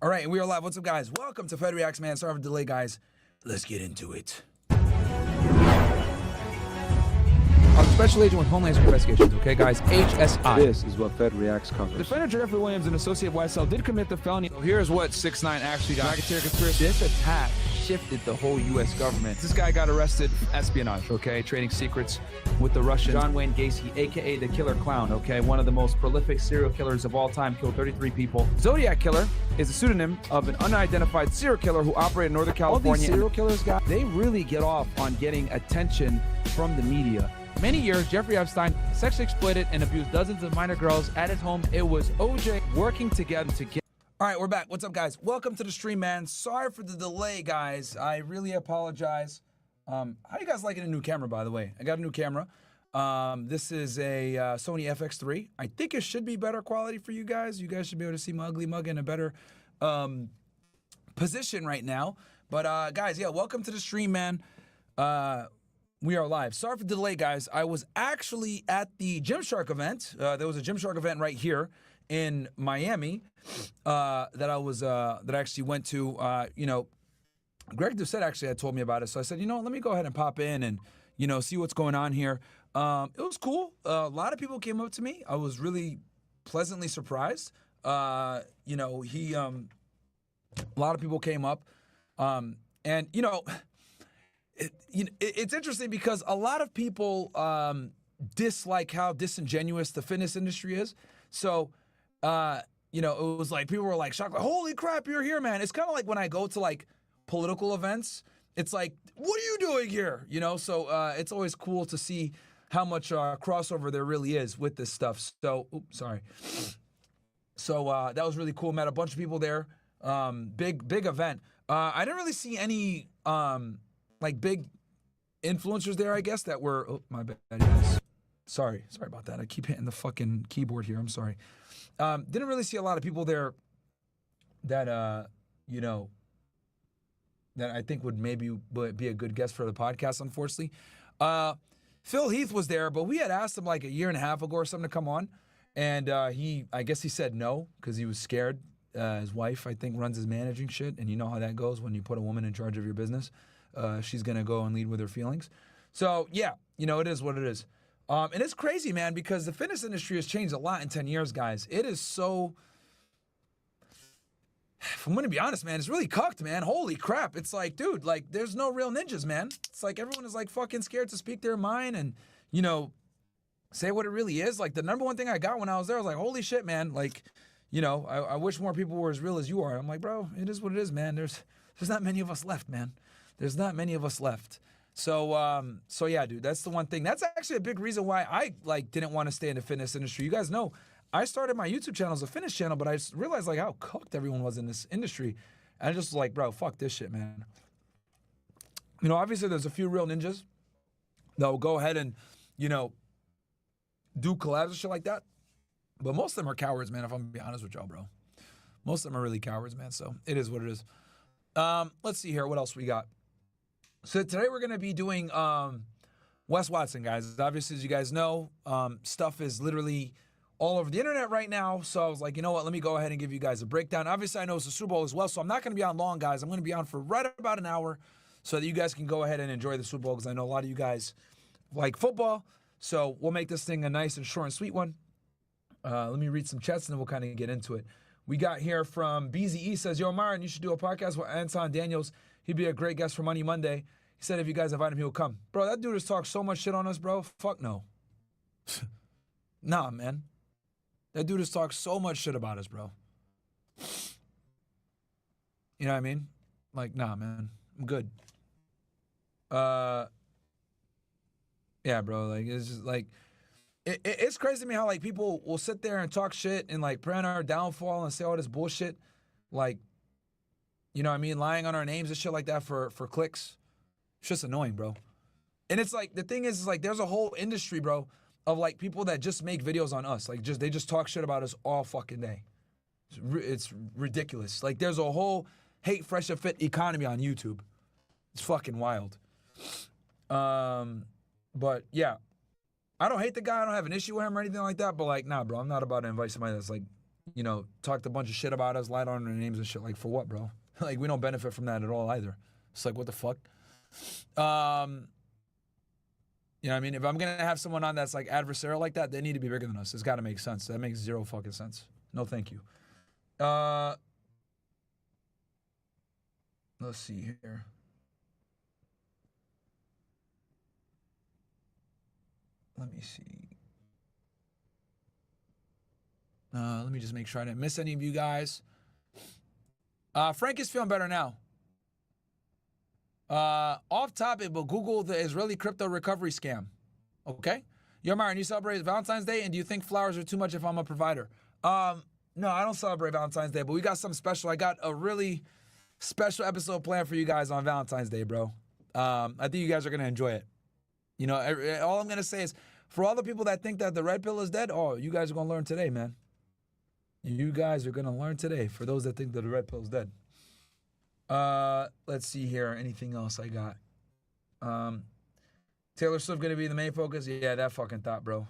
All right, we are live. What's up, guys? Welcome to Fed Reacts, man. Sorry for the delay, guys. Let's get into it. I'm a special agent with Homeland Security Investigations, okay, guys? HSI. This is what Fed Reacts covers. Defender Jeffrey Williams, an associate of YSL, did commit the felony. So here's what 6ix9ine actually got. Racketeer conspiracy. This attack shifted the whole U.S. government. This guy got arrested for espionage, okay? Trading secrets with the Russian John Wayne Gacy, a.k.a. the Killer Clown, okay? One of the most prolific serial killers of all time, killed 33 people. Zodiac Killer is a pseudonym of an unidentified serial killer who operated in Northern California. All these serial killers, guys, they really get off on getting attention from the media. Many years, Jeffrey Epstein sexually exploited and abused dozens of minor girls at his home. It was OJ working together to get... All right, we're back. What's up, guys? Welcome to the stream, man. Sorry for the delay, guys. I really apologize. How you guys liking a new camera, by the way? I got a new camera. This is a Sony FX3. I think it should be better quality for you guys. You guys should be able to see my ugly mug in a better position right now. But, guys, yeah, welcome to the stream, man. We are live. Sorry for the delay, guys. I was actually at the Gymshark event. There was a Gymshark event right here in Miami that I actually went to. You know, Greg Doucette actually had told me about it, so I said, you know, let me go ahead and pop in and see what's going on here. It was cool. A lot of people came up to me. I was really pleasantly surprised. A lot of people came up, and it's interesting because a lot of people dislike how disingenuous the fitness industry is. So, it was like people were like shocked, like, holy crap, you're here, man. It's kind of like when I go to like political events. It's like, what are you doing here? So it's always cool to see how much crossover there really is with this stuff. So, sorry. So that was really cool. Met a bunch of people there. Big event. I didn't really see any like big influencers there, I guess, that were, oh, my bad, guys. Sorry about that. I keep hitting the fucking keyboard here. I'm sorry. Didn't really see a lot of people there that, that I think would maybe be a good guest for the podcast, unfortunately. Phil Heath was there, but we had asked him like a year and a half ago or something to come on. And I guess he said no because he was scared. His wife, I think, runs his managing shit. And you know how that goes when you put a woman in charge of your business. She's going to go and lead with her feelings. So, yeah, it is what it is. And it's crazy, man, because the fitness industry has changed a lot in 10 years, guys. It is so... If I'm going to be honest, man, it's really cucked, man. Holy crap. It's like, dude, like, there's no real ninjas, man. It's like everyone is, like, fucking scared to speak their mind and, say what it really is. Like, the number one thing I got when I was there, I was like, holy shit, man. Like, I wish more people were as real as you are. I'm like, bro, it is what it is, man. There's not many of us left, man. There's not many of us left. So yeah, dude, that's the one thing. That's actually a big reason why I, didn't want to stay in the fitness industry. You guys know, I started my YouTube channel as a fitness channel, but I just realized, how cooked everyone was in this industry. And I just was like, bro, fuck this shit, man. Obviously there's a few real ninjas that will go ahead and, do collabs and shit like that. But most of them are cowards, man, if I'm going to be honest with y'all, bro. Most of them are really cowards, man, so it is what it is. Let's see here. What else we got? So today we're going to be doing Wes Watson, guys. Obviously, as you guys know, stuff is literally all over the internet right now. So I was like, you know what? Let me go ahead and give you guys a breakdown. Obviously, I know it's the Super Bowl as well, so I'm not going to be on long, guys. I'm going to be on for right about an hour so that you guys can go ahead and enjoy the Super Bowl because I know a lot of you guys like football. So we'll make this thing a nice and short and sweet one. Let me read some chats and then we'll kind of get into it. We got here from BZE says, yo, Myron, you should do a podcast with Anton Daniels. He'd be a great guest for Money Monday. He said if you guys invite him, he'll come. Bro, that dude has talked so much shit on us, bro. Fuck no. Nah, man. That dude has talked so much shit about us, bro. You know what I mean? Like, nah, man. I'm good. Yeah, bro. Like, it's just like... It's crazy to me how, people will sit there and talk shit and, plan our downfall and say all this bullshit. Like, you know what I mean? Lying on our names and shit like that for clicks. It's just annoying, bro. And it's like, the thing is there's a whole industry, bro, of, people that just make videos on us. They just talk shit about us all fucking day. It's ridiculous. There's a whole hate, fresh, and fit economy on YouTube. It's fucking wild. But, yeah. I don't hate the guy. I don't have an issue with him or anything like that. But, nah, bro, I'm not about to invite somebody that's, you know, talked a bunch of shit about us, lied on our names and shit. Like, for what, bro? Like, we don't benefit from that at all either. It's like, what the fuck? You know what I mean? If I'm going to have someone on that's like adversarial like that, they need to be bigger than us. It's got to make sense. That makes zero fucking sense. No, thank you. Let's see here. Let me see. Let me just make sure I didn't miss any of you guys. Frank is feeling better now. Off topic, but Google the Israeli crypto recovery scam. Okay? Yo, Myron, you celebrate Valentine's Day, and do you think flowers are too much if I'm a provider? No, I don't celebrate Valentine's Day, but we got something special. I got a really special episode planned for you guys on Valentine's Day, bro. I think you guys are going to enjoy it. You know, all I'm going to say is, for all the people that think that the red pill is dead, oh, you guys are going to learn today, man. You guys are going to learn today, for those that think that the red pill is dead. Let's see here. Anything else I got? Taylor Swift going to be the main focus? Yeah, that fucking thought, bro.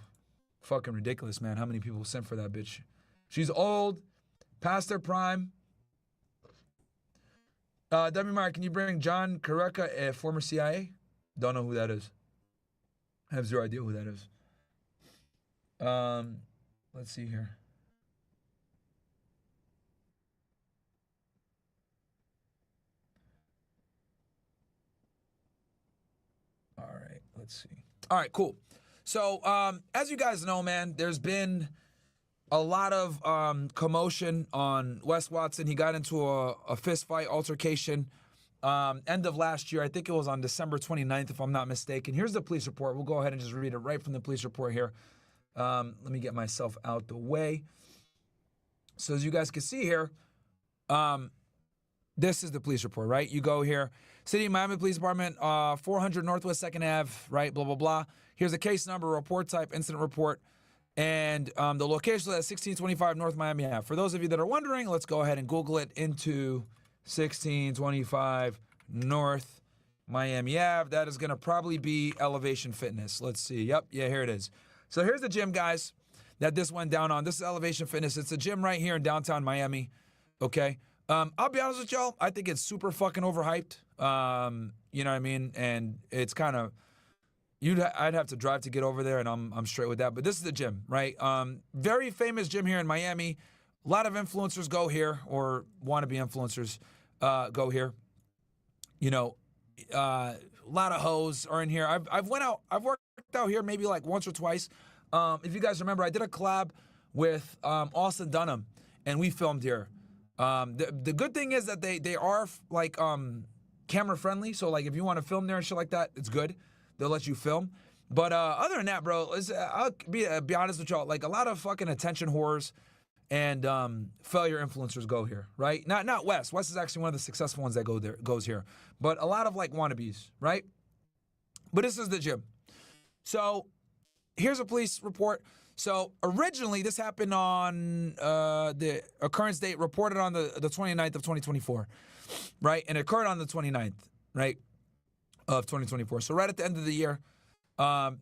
Fucking ridiculous, man. How many people sent for that bitch? She's old, past their prime. W. Meyer, can you bring John Carreca, a former CIA? Don't know who that is. I have zero idea who that is. Let's see here. All right, let's see. All right, cool. So, as you guys know, man, there's been a lot of commotion on Wes Watson. He got into a fist fight altercation end of last year. I think it was on December 29th, if I'm not mistaken. Here's the police report. We'll go ahead and just read it right from the police report here. Let me get myself out the way. So as you guys can see here, this is the police report, right? You go here. City of Miami Police Department, 400 Northwest 2nd Ave, right? Blah, blah, blah. Here's a case number, report type, incident report. And the location is at 1625 North Miami Ave. For those of you that are wondering, let's go ahead and Google it into 1625 North Miami Ave. That is going to probably be Elevation Fitness. Let's see. Yep. Yeah, here it is. So here's the gym, guys, that this went down on. This is Elevation Fitness. It's a gym right here in downtown Miami. Okay. I'll be honest with y'all. I think it's super fucking overhyped. You know what I mean? And it's kind of, I'd have to drive to get over there, and I'm straight with that. But this is the gym, right? Very famous gym here in Miami. A lot of influencers go here, or wannabe influencers go here. You know, a lot of hoes are in here. I've worked out here maybe like once or twice. If you guys remember, I did a collab with Austin Dunham, and we filmed here. The good thing is that they are like camera friendly. So like if you want to film there and shit like that, it's good. They'll let you film. But other than that, bro, I'll be honest with y'all. Like a lot of fucking attention whores and failure influencers go here, right? Not Wes. Wes is actually one of the successful ones that goes here. But a lot of like wannabes, right? But this is the gym. So here's a police report. So originally this happened on the occurrence date reported on the 29th of 2024, right? And it occurred on the 29th, right, of 2024. So right at the end of the year.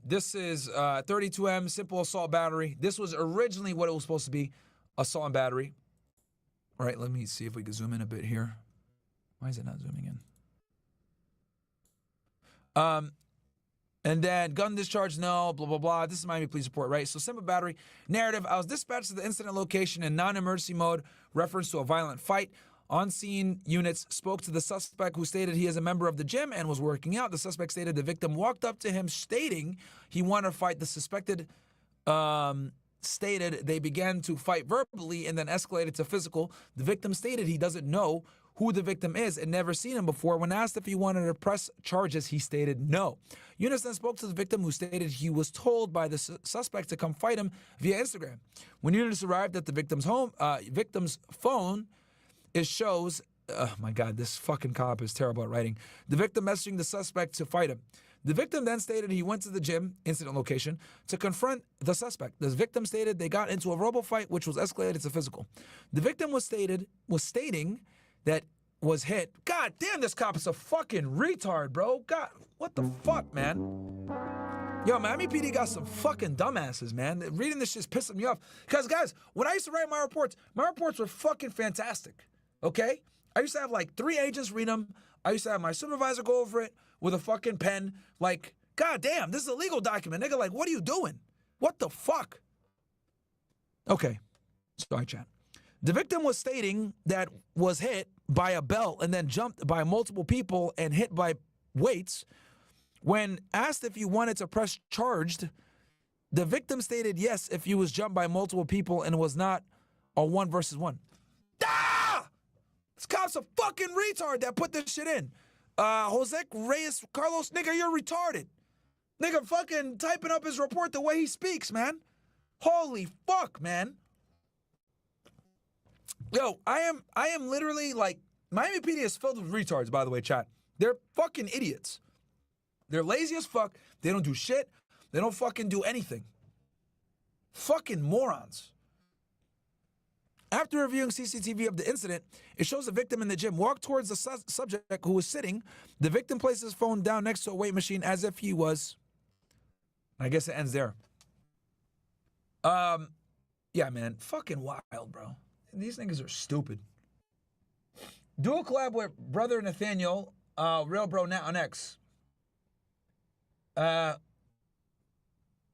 This is 32M simple assault battery. This was originally what it was supposed to be, assault and battery. All right, let me see if we can zoom in a bit here. Why is it not zooming in? And then gun discharge, no, blah, blah, blah. This is Miami Police Report, right? So simple battery. Narrative, I was dispatched to the incident location in non-emergency mode, reference to a violent fight. On-scene units spoke to the suspect, who stated he is a member of the gym and was working out. The suspect stated the victim walked up to him stating he wanted to fight. The suspected stated they began to fight verbally and then escalated to physical. The victim stated he doesn't know who the victim is and never seen him before. When asked if he wanted to press charges, he stated no. Units then spoke to the victim, who stated he was told by the suspect to come fight him via Instagram. When units arrived at the victim's home, victim's phone, it shows, oh my God, this fucking cop is terrible at writing. The victim messaging the suspect to fight him. The victim then stated he went to the gym, incident location, to confront the suspect. The victim stated they got into a verbal fight, which was escalated to physical. The victim was stating that was hit. God damn, this cop is a fucking retard, bro. God, what the fuck, man? Yo, Miami PD got some fucking dumbasses, man. Reading this shit's pissing me off. Because, guys, when I used to write my reports were fucking fantastic, okay? I used to have like 3 agents read them. I used to have my supervisor go over it with a fucking pen. Like, god damn, this is a legal document. Nigga, like, what are you doing? What the fuck? Okay, sorry, chat. The victim was stating that was hit by a belt and then jumped by multiple people and hit by weights. When asked if he wanted to press charged, the victim stated yes if he was jumped by multiple people and was not a 1 versus 1. Ah! This cop's a fucking retard that put this shit in. Jose Reyes Carlos, nigga, you're retarded. Nigga fucking typing up his report the way he speaks, man. Holy fuck, man. Yo, I am literally like, Miami PD is filled with retards, by the way, chat. They're fucking idiots. They're lazy as fuck. They don't do shit. They don't fucking do anything. Fucking morons. After reviewing CCTV of the incident, it shows the victim in the gym walk towards the subject who was sitting. The victim placed his phone down next to a weight machine as if he was... I guess it ends there. Yeah, man. Fucking wild, bro. These niggas are stupid. Dual collab with brother Nathaniel, real bro now on X. I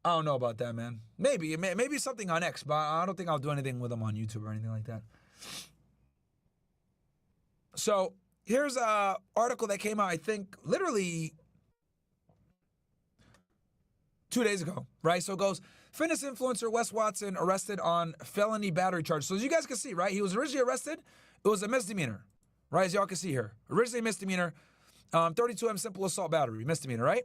don't know about that, man. Maybe something on X, but I don't think I'll do anything with them on YouTube or anything like that. So here's a article that came out, I think, literally 2 days ago, right? So it goes, fitness influencer Wes Watson arrested on felony battery charge. So as you guys can see, right, he was originally arrested. It was a misdemeanor, right, as y'all can see here. Originally a misdemeanor, 32M simple assault battery, misdemeanor, right?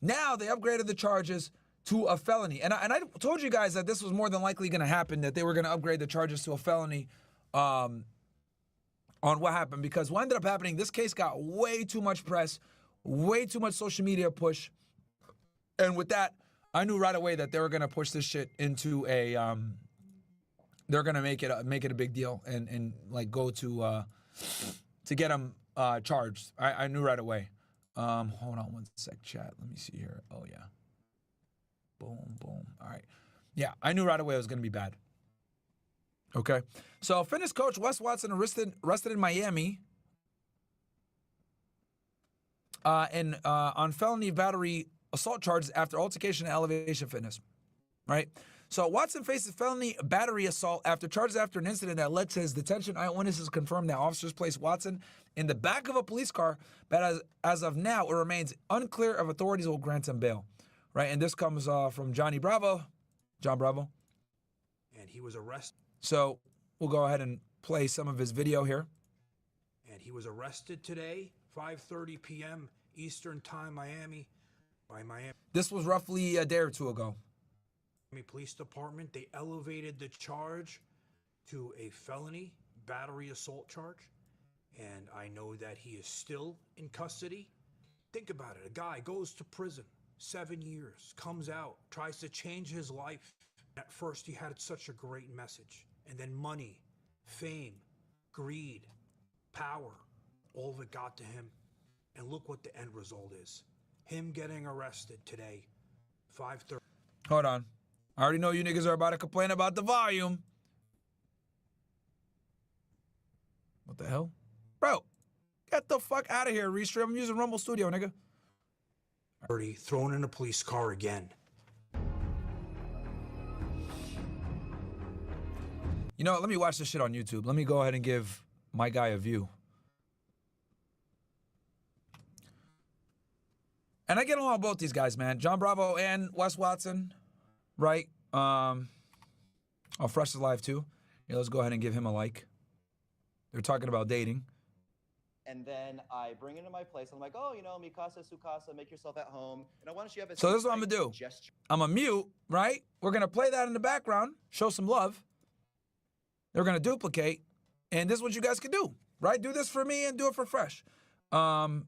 Now they upgraded the charges to a felony. And I told you guys that this was more than likely going to happen, that they were going to upgrade the charges to a felony on what happened. Because what ended up happening, this case got way too much press, way too much social media push. And with that, I knew right away that they were going to push this shit into a, they're going to make it a big deal and like go to get him charged. I knew right away. Hold on one sec, chat. Let me see here. Oh, yeah. Boom, boom. All right. Yeah, I knew right away it was going to be bad. Okay. So, fitness coach Wes Watson arrested in Miami on felony battery assault charges after altercation at Elevation Fitness. Right? So, Watson faces felony battery assault after charges after an incident that led to his detention. Eyewitnesses confirmed that officers placed Watson in the back of a police car, but as of now, it remains unclear if authorities will grant him bail. Right? And this comes from Jon Bravo. And he was arrested. So we'll go ahead and play some of his video here. And he was arrested today, 5:30 p.m. Eastern Time, Miami, by Miami. This was roughly a day or two ago. Miami Police Department, they elevated the charge to a felony battery assault charge. And I know that he is still in custody. Think about it. A guy goes to prison, 7 years, comes out, tries to change his life. At first, he had such a great message. And then money, fame, greed, power, all of it got to him. And look what the end result is. Him getting arrested today, 5:30. Hold on. I already know you niggas are about to complain about the volume. What the hell? Bro, get the fuck out of here, Restream. I'm using Rumble Studio, nigga. Thrown in a police car again. You know what? Let me watch this shit on YouTube. Let me go ahead and give my guy a view. And I get along with both these guys, man. Jon Bravo and Wes Watson, right? Oh, Fresh is live too. Yeah, let's go ahead and give him a like. They're talking about dating. And then I bring it into my place. I'm like, oh, you know, mi casa, su casa, make yourself at home. And I want you to have a So this is what I'm gonna do. gesture. I'm gonna mute, right? We're gonna play that in the background, show some love. They're gonna duplicate, and this is what you guys can do, right? Do this for me and do it for Fresh. All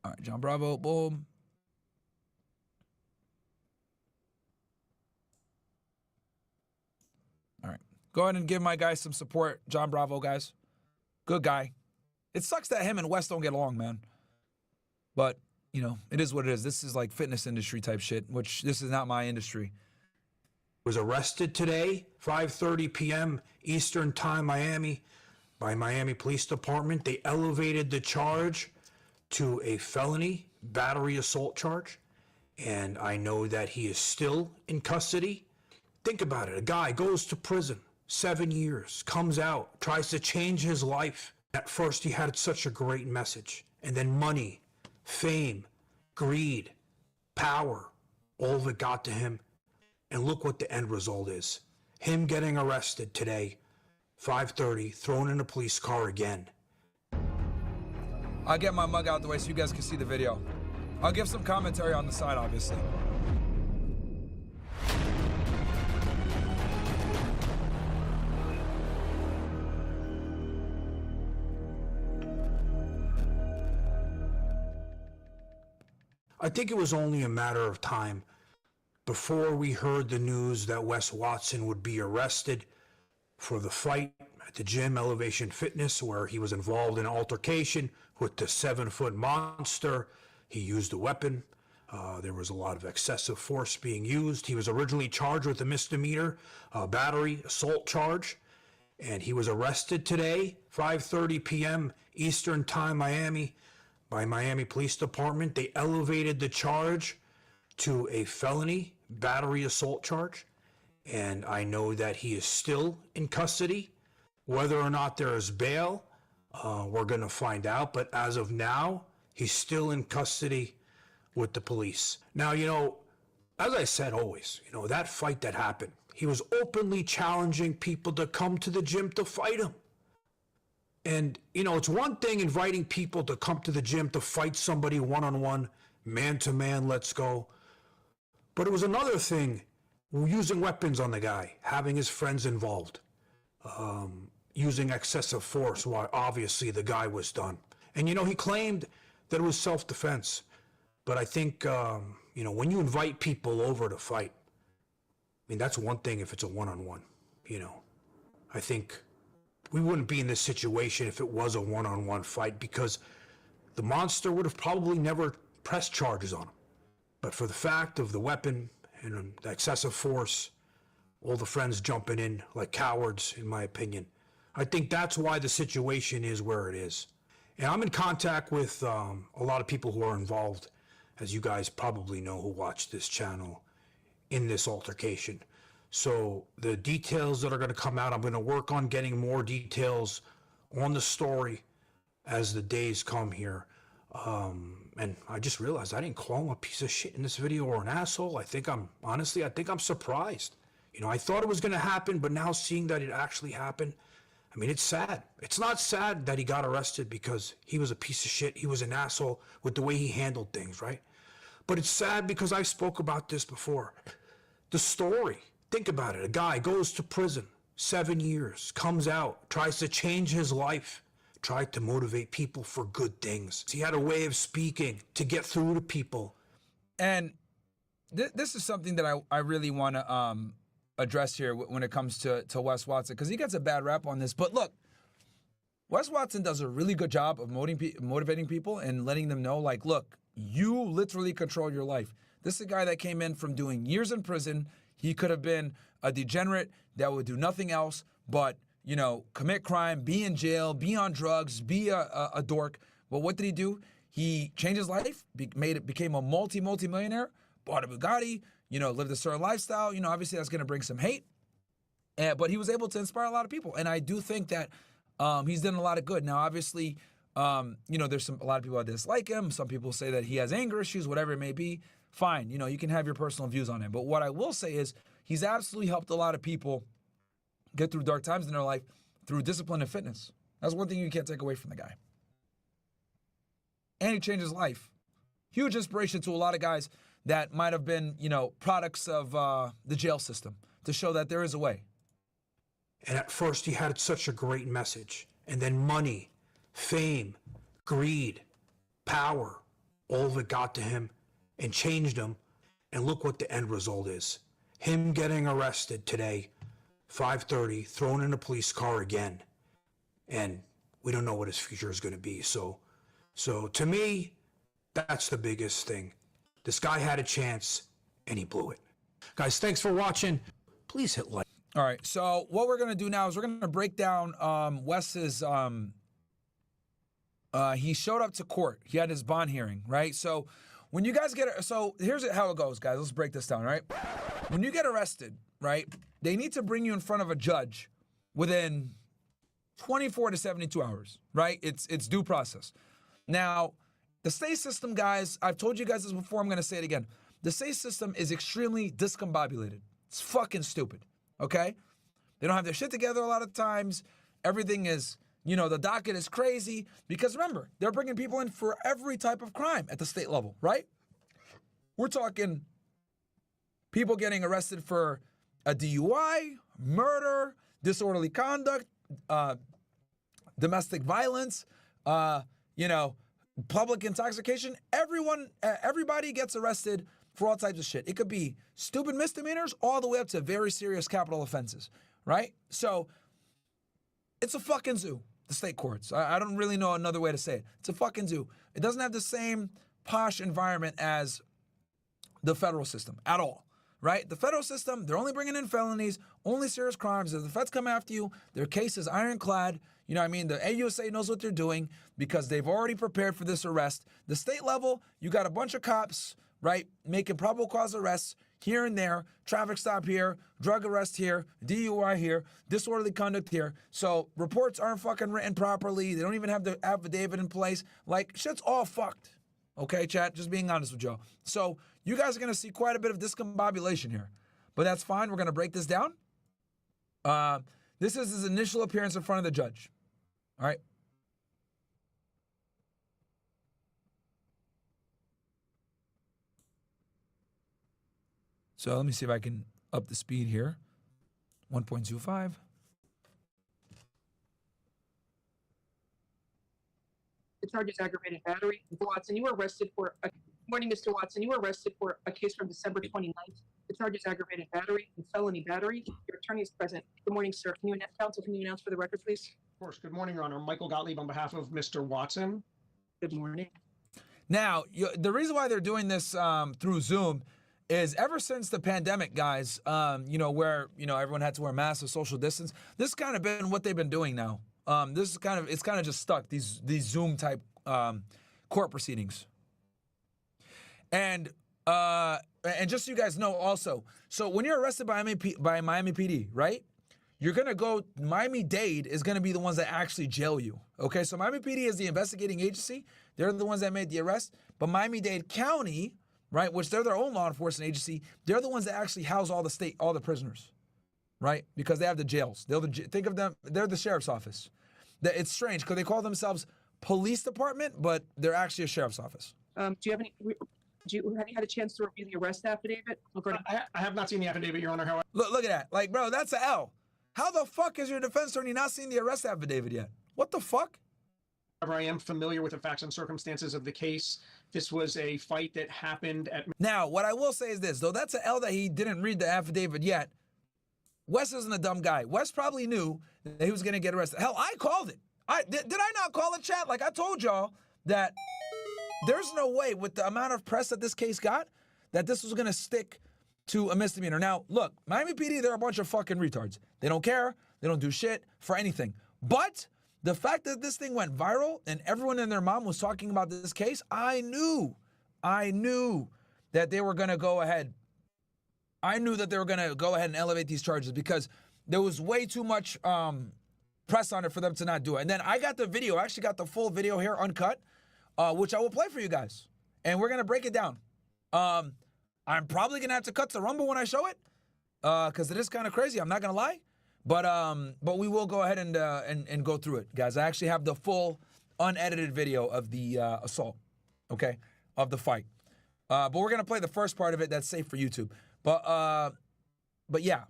right, Jon Bravo, boom. All right, go ahead and give my guy some support, Jon Bravo, guys. Good guy. It sucks that him and Wes don't get along, man. But you know, it is what it is. This is like fitness industry type shit, which this is not my industry. Was arrested today, 5:30 p.m. Eastern Time, Miami, by Miami Police Department. They elevated the charge to a felony battery assault charge, and I know that he is still in custody. Think about it. A guy goes to prison 7 years, comes out, tries to change his life. At first, he had such a great message, and then money, fame, greed, power, all of it got to him. And look what the end result is. Him getting arrested today, 5:30, thrown in a police car again. I'll get my mug out the way so you guys can see the video. I'll give some commentary on the side, obviously. I think it was only a matter of time before we heard the news that Wes Watson would be arrested for the fight at the gym, Elevation Fitness, where he was involved in an altercation with the 7-foot monster. He used a weapon. There was a lot of excessive force being used. He was originally charged with a misdemeanor battery assault charge, and he was arrested today, 5:30 p.m. Eastern Time, Miami, by Miami Police Department. They elevated the charge to a felony battery assault charge, and I know that he is still in custody. Whether or not there is bail, we're going to find out, but as of now, he's still in custody with the police. Now, you know, as I said always, you know, that fight that happened, he was openly challenging people to come to the gym to fight him. And, you know, it's one thing inviting people to come to the gym to fight somebody one-on-one, man-to-man, let's go. But it was another thing using weapons on the guy, having his friends involved, using excessive force while obviously the guy was done. And, you know, he claimed that it was self-defense. But I think, you know, when you invite people over to fight, I mean, that's one thing if it's a one-on-one, you know. I think we wouldn't be in this situation if it was a one-on-one fight, because the monster would have probably never pressed charges on him. But for the fact of the weapon and the excessive force, all the friends jumping in like cowards, in my opinion, I think that's why the situation is where it is. And I'm in contact with a lot of people who are involved, as you guys probably know who watch this channel, in this altercation. So the details that are going to come out, I'm going to work on getting more details on the story as the days come here. And I just realized I didn't call him a piece of shit in this video or an asshole. I think I'm surprised. You know, I thought it was going to happen, but now seeing that it actually happened, I mean, it's sad. It's not sad that he got arrested because he was a piece of shit. He was an asshole with the way he handled things, right? But it's sad because I spoke about this before. The story, think about it. A guy goes to prison 7 years, comes out, tries to change his life, tried to motivate people for good things. He had a way of speaking to get through to people. And this is something that I really want to address here when it comes to Wes Watson, because he gets a bad rap on this. But look, Wes Watson does a really good job of motivating people and letting them know, like, look, you literally control your life. This is a guy that came in from doing years in prison. He could have been a degenerate that would do nothing else but, you know, commit crime, be in jail, be on drugs, be a dork. But what did he do? He changed his life, became a multi-millionaire, bought a Bugatti, you know, lived a certain lifestyle. You know, obviously that's going to bring some hate. But he was able to inspire a lot of people. And I do think that he's done a lot of good. Now, obviously, you know, there's a lot of people that dislike him. Some people say that he has anger issues, whatever it may be. Fine, you know, you can have your personal views on him. But what I will say is he's absolutely helped a lot of people get through dark times in their life through discipline and fitness. That's one thing you can't take away from the guy. And he changed his life. Huge inspiration to a lot of guys that might have been, you know, products of the jail system, to show that there is a way. And at first he had such a great message. And then money, fame, greed, power, all of it got to him and changed him. And look what the end result is. Him getting arrested today, 5:30, thrown in a police car again. And we don't know what his future is going to be. So to me, That's the biggest thing. This guy had a chance and he blew it. Guys, thanks for watching. Please hit like. All right, so what we're gonna do now is we're gonna break down Wes's. He showed up to court. He had his bond hearing, right? So when you guys so here's how it goes, guys. Let's break this down, right? When you get arrested, right, they need to bring you in front of a judge within 24 to 72 hours, right? It's due process. Now, the state system, guys, I've told you guys this before, I'm gonna say it again. The state system is extremely discombobulated. It's fucking stupid, okay? They don't have their shit together a lot of times. Everything is, you know, the docket is crazy because remember, they're bringing people in for every type of crime at the state level, right? We're talking people getting arrested for a DUI, murder, disorderly conduct, domestic violence, you know, public intoxication. Everybody gets arrested for all types of shit. It could be stupid misdemeanors all the way up to very serious capital offenses, right? So it's a fucking zoo, the state courts. I don't really know another way to say it. It's a fucking zoo. It doesn't have the same posh environment as the federal system at all, right? The federal system, they're only bringing in felonies, only serious crimes. If the feds come after you, their case is ironclad. You know what I mean? The AUSA knows what they're doing because they've already prepared for this arrest. The state level, you got a bunch of cops, right, making probable cause arrests here and there, traffic stop here, drug arrest here, DUI here, disorderly conduct here. So reports aren't fucking written properly. They don't even have the affidavit in place. Like, shit's all fucked. Okay, chat? Just being honest with y'all. So you guys are going to see quite a bit of discombobulation here. But that's fine. We're going to break this down. This is his initial appearance in front of the judge. All right. So let me see if I can up the speed here. 1.25. The charge is aggravated battery. Watson, you were arrested for a morning, Mr. Watson. You were arrested for a case from December 29th. The charge is aggravated battery and felony battery. Your attorney is present. Good morning, sir. Can you announce for the record, please? Of course. Good morning, Your Honor. Michael Gottlieb on behalf of Mr. Watson. Good morning. Now, the reason why they're doing this through Zoom is ever since the pandemic, guys, you know, where, you know, everyone had to wear masks or social distance, this has kind of been what they've been doing now. This is it's kind of just stuck, these Zoom type court proceedings. And just so you guys know also, so when you're arrested by Miami PD, right? You're gonna go, Miami-Dade is gonna be the ones that actually jail you. Okay, so Miami PD is the investigating agency. They're the ones that made the arrest. But Miami-Dade County, right, which they're their own law enforcement agency, they're the ones that actually house all the prisoners, right? Because they have the jails. Think of them, they're the sheriff's office. It's strange because they call themselves police department, but they're actually a sheriff's office. Have you had a chance to review the arrest affidavit? I have not seen the affidavit, Your Honor. However, Look at that. Like, bro, that's an L. How the fuck is your defense attorney not seen the arrest affidavit yet? What the fuck? I am familiar with the facts and circumstances of the case. This was a fight that happened at... Now, what I will say is this, though that's an L that he didn't read the affidavit yet. Wes isn't a dumb guy. Wes probably knew that he was going to get arrested. Hell, I called it. Did I not call it, chat? Like, I told y'all that there's no way with the amount of press that this case got that this was going to stick to a misdemeanor. Now, look, Miami PD, they're a bunch of fucking retards. They don't care. They don't do shit for anything. But the fact that this thing went viral and everyone and their mom was talking about this case, I knew that they were going to go ahead. I knew that they were going to go ahead and elevate these charges because there was way too much press on it for them to not do it. And then I got the video. I actually got the full video here uncut, which I will play for you guys. And we're going to break it down. I'm probably going to have to cut to Rumble when I show it because it is kind of crazy. I'm not going to lie. But we will go ahead and go through it, guys. I actually have the full unedited video of the assault, okay, of the fight. But we're going to play the first part of it that's safe for YouTube. But yeah.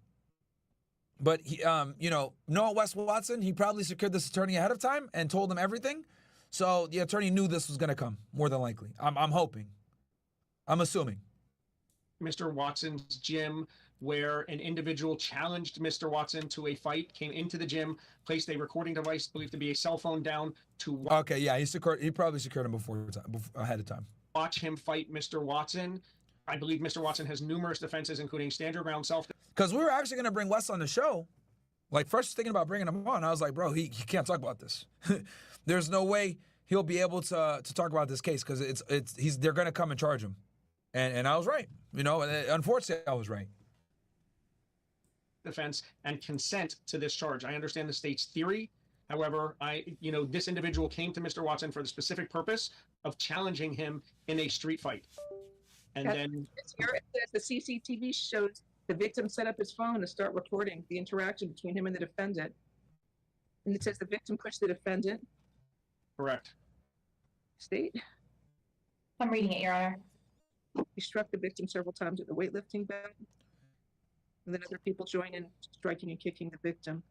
But he, you know, knowing Wes Watson, he probably secured this attorney ahead of time and told him everything. So the attorney knew this was going to come, more than likely. I'm hoping. I'm assuming. Mr. Watson's gym, where an individual challenged Mr. Watson to a fight, came into the gym, placed a recording device believed to be a cell phone down to... Okay, yeah, he probably secured him ahead of time. watch him fight Mr. Watson. I believe Mr. Watson has numerous defenses, including stand your ground self. Because we were actually going to bring Wes on the show. Like, first thinking about bringing him on, I was like, bro, he can't talk about this. There's no way he'll be able to talk about this case because they're going to come and charge him. And I was right. You know, unfortunately, I was right. Defense and consent to this charge. I understand the state's theory. However, this individual came to Mr. Watson for the specific purpose of challenging him in a street fight. And then the CCTV shows the victim set up his phone to start recording the interaction between him and the defendant. And it says the victim pushed the defendant. Correct. State. I'm reading it, Your Honor. He struck the victim several times with the weightlifting bag. And then other people join in striking and kicking the victim.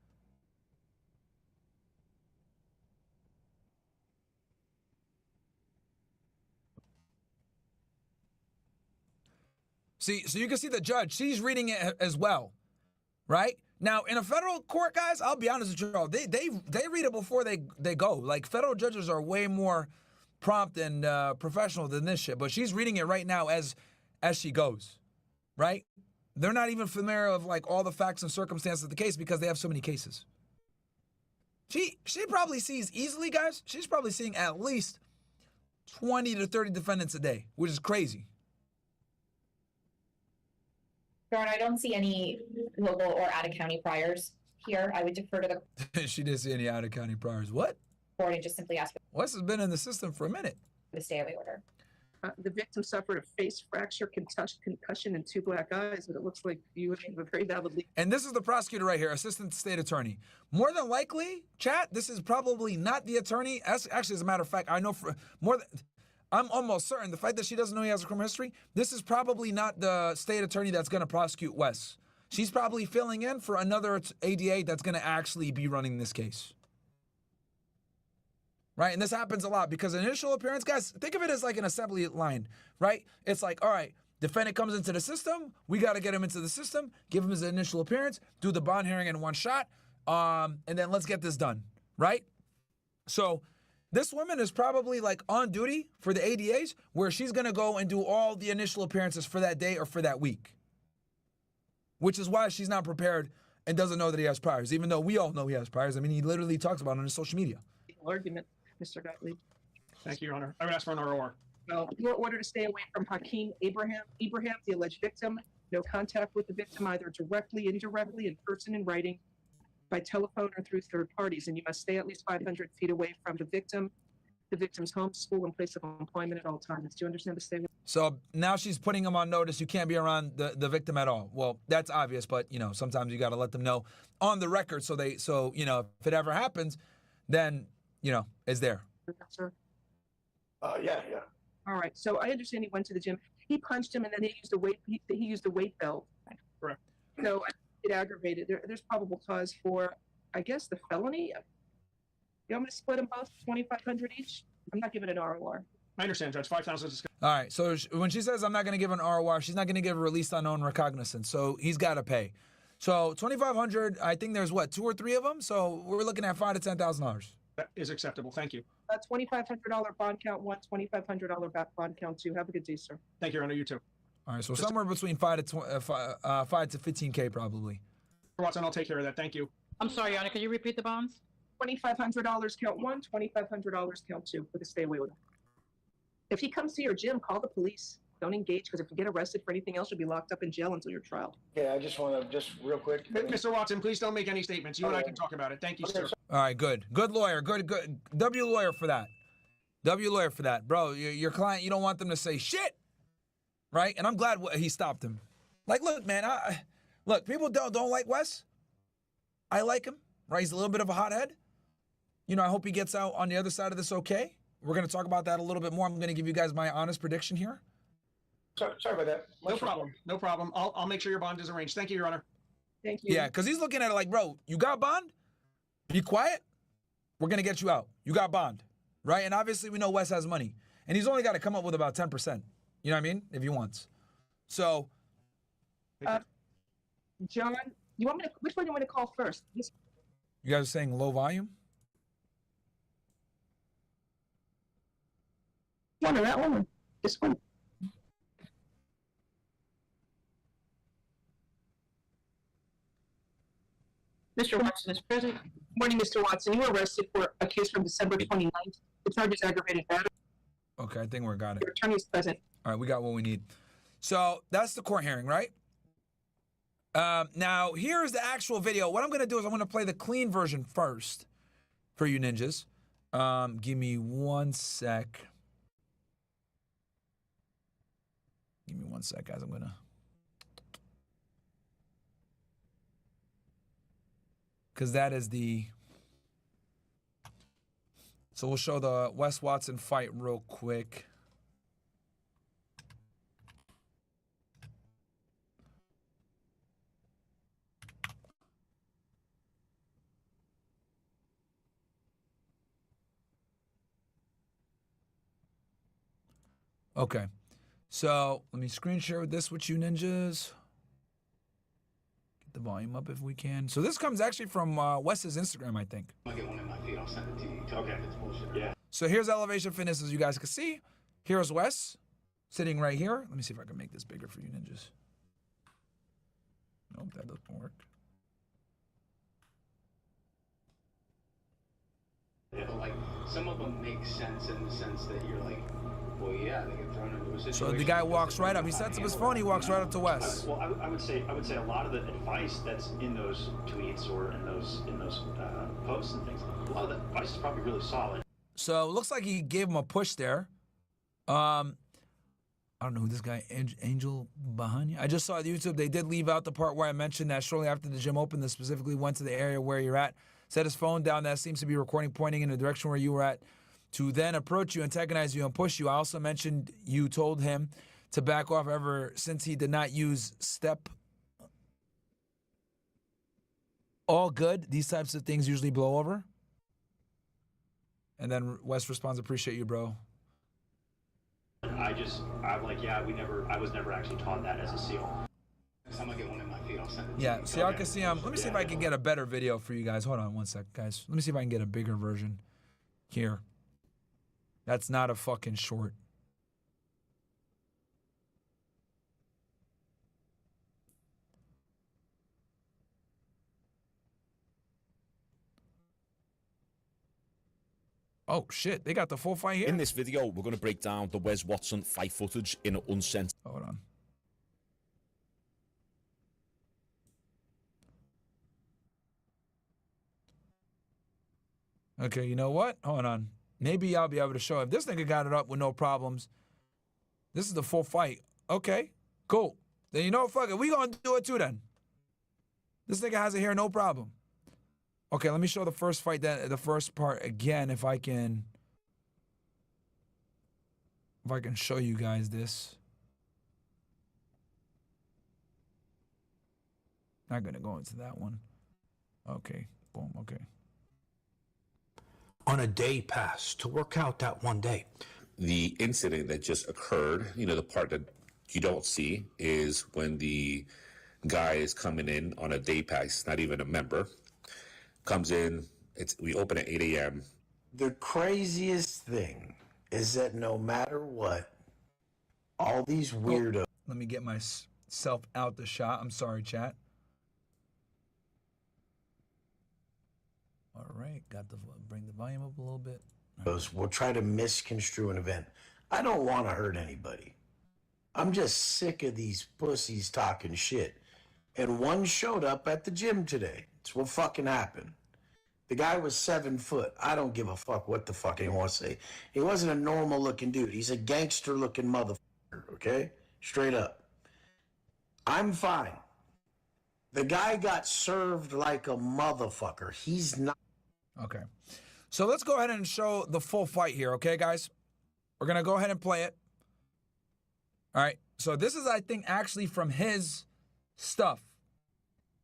See, so you can see the judge. She's reading it as well, right? Now, in a federal court, guys, I'll be honest with you all. They read it before they go. Like, federal judges are way more prompt and professional than this shit. But she's reading it right now as she goes, right? They're not even familiar with, like, all the facts and circumstances of the case because they have so many cases. She probably sees easily, guys, she's probably seeing at least 20 to 30 defendants a day, which is crazy. Your Honor, I don't see any local or out-of-county priors here. I would defer to the She didn't see any out-of-county priors. What? court and just simply ask for Wes has been in the system for a minute. the stay-away order. The victim suffered a face fracture, concussion, and 2 black eyes, but it looks like you have a very valid lead. And this is the prosecutor right here, assistant state attorney. More than likely, chat, this is probably not the attorney. Actually, as a matter of fact, I know for I'm almost certain the fact that she doesn't know he has a criminal history, this is probably not the state attorney that's going to prosecute Wes. She's probably filling in for another ADA that's going to actually be running this case. Right? And this happens a lot because initial appearance, guys, think of it as like an assembly line, right? It's like, all right, defendant comes into the system. We got to get him into the system, give him his initial appearance, do the bond hearing in one shot, and then let's get this done, right? So this woman is probably like on duty for the ADAs where she's going to go and do all the initial appearances for that day or for that week, which is why she's not prepared and doesn't know that he has priors, even though we all know he has priors. I mean, he literally talks about it on his social media. Argument, Mr. Gottlieb. Thank you, Your Honor. I would ask for an ROR. Well, your order to stay away from Hakeem Ibrahim, the alleged victim. No contact with the victim, either directly, indirectly, in person, in writing, by telephone, or through third parties. And you must stay at least 500 feet away from the victim's home, school, and place of employment at all times. Do you understand the statement? So now she's putting him on notice. You can't be around the victim at all. Well, that's obvious, but sometimes you got to let them know on the record so if it ever happens, then it's there. Sir? Yeah. All right. So I understand he went to the gym. He punched him, and then he used a weight belt. Correct. So it aggravated. There's probable cause for, I guess, the felony. I'm going to split them both, $2,500 each. I'm not giving an ROR. I understand, Judge. 5,000 is All right. So when she says I'm not going to give an ROR, she's not going to give a released unknown recognizance. So he's got to pay. So $2,500. I think there's 2 or 3 of them. So we're looking at $5,000 to $10,000. That is acceptable. Thank you. $2,500 bond count 1, $2,500 bond count 2. Have a good day, sir. Thank you, Your Honor. You too. All right. So somewhere between 5 to 15K probably. Mr. Watson, I'll take care of that. Thank you. I'm sorry, Your Honor, could you repeat the bonds? $2,500 count 1, $2,500 count 2 with a stay away order. If he comes to your gym, call the police. Don't engage, because if you get arrested for anything else, you'll be locked up in jail until your trial. Yeah, I just want to, real quick. Mr. Watson, please don't make any statements. You and I can talk about it. Thank you, sir. All right, good lawyer, good. W lawyer for that, bro. Your client, you don't want them to say shit, right? And I'm glad he stopped him. Like, look, man, look, people don't like Wes. I like him, right? He's a little bit of a hothead. I hope he gets out on the other side of this okay. We're going to talk about that a little bit more. I'm going to give you guys my honest prediction here. Sorry about that. No problem. I'll make sure your bond is arranged. Thank you, Your Honor. Thank you. Yeah, because he's looking at it like, bro, you got bond? Be quiet. We're going to get you out. You got bond, right? And obviously we know Wes has money. And he's only got to come up with about 10%. You know what I mean? If he wants. So. John, which one do you want to call first? You guys are saying low volume? One or that one? This one. Mr. Watson is present. Morning, Mr. Watson. You were arrested for a case from December 29th. The charge is aggravated battery. Okay, I think we got it. Your attorney is present. All right, we got what we need. So that's the court hearing, right? Now, here's the actual video. What I'm going to do is I'm going to play the clean version first for you ninjas. Give me 1 sec. Give me 1 sec, guys. I'm going to... Because that is the... So we'll show the Wes Watson fight real quick. Okay, so let me screen share this with you ninjas. Get the volume up if we can. So this comes actually from Wes's Instagram, I think. I'll get one in my feet. I'll send it to you. Okay, if it's bullshit. Yeah. So here's Elevation Fitness, as you guys can see. Here's Wes sitting right here. Let me see if I can make this bigger for you ninjas. Nope, that doesn't work. Yeah, but like some of them make sense in the sense that you're like, well, yeah, they get thrown into a situation. So the guy walks right up. He sets up his phone. He walks right up to Wes. Well, I would say a lot of the advice that's in those tweets or in those posts and things, a lot of the advice is probably really solid. So it looks like he gave him a push there. I don't know who this guy, Angel Bahania. I just saw on YouTube they did leave out the part where I mentioned that shortly after the gym opened, they specifically went to the area where you're at, set his phone down. That seems to be recording, pointing in the direction where you were at, to then approach you, antagonize you, and push you. I also mentioned you told him to back off ever since he did not use step. All good. These types of things usually blow over. And then Wes responds, appreciate you, bro. I'm like, yeah, I was never actually taught that as a SEAL. I'm gonna get one in my feet. I'll send it to Yeah, you. so y'all can see him. Let me see if I can get a better video for you guys. Hold on 1 sec, guys. Let me see if I can get a bigger version here. That's not a fucking short. Oh shit, they got the full fight here? In this video, we're going to break down the Wes Watson fight footage in Uncensored. Hold on. Okay, you know what? Hold on. Maybe I'll be able to show if this nigga got it up with no problems. This is the full fight. Okay, cool. Then you know what? Fuck it. We gonna do it too then. This nigga has it here, no problem. Okay, let me show the first fight, the first part again, if I can show you guys this. Not gonna go into that one. Okay, boom, okay. On a day pass to work out that one day. The incident that just occurred, you know, the part that you don't see is when the guy is coming in on a day pass, not even a member, comes in, we open at 8 a.m. The craziest thing is that no matter what, all these weirdos... Let me get myself out the shot. I'm sorry, chat. All right, bring the volume up a little bit. will try to misconstrue an event. I don't want to hurt anybody. I'm just sick of these pussies talking shit. And one showed up at the gym today. It's what fucking happened. The guy was 7 foot. I don't give a fuck what the fuck he wants to say. He wasn't a normal looking dude. He's a gangster looking motherfucker, okay? Straight up. I'm fine. The guy got served like a motherfucker. He's not. Okay. So let's go ahead and show the full fight here, okay, guys? We're going to go ahead and play it. All right. So this is, I think, actually from his stuff.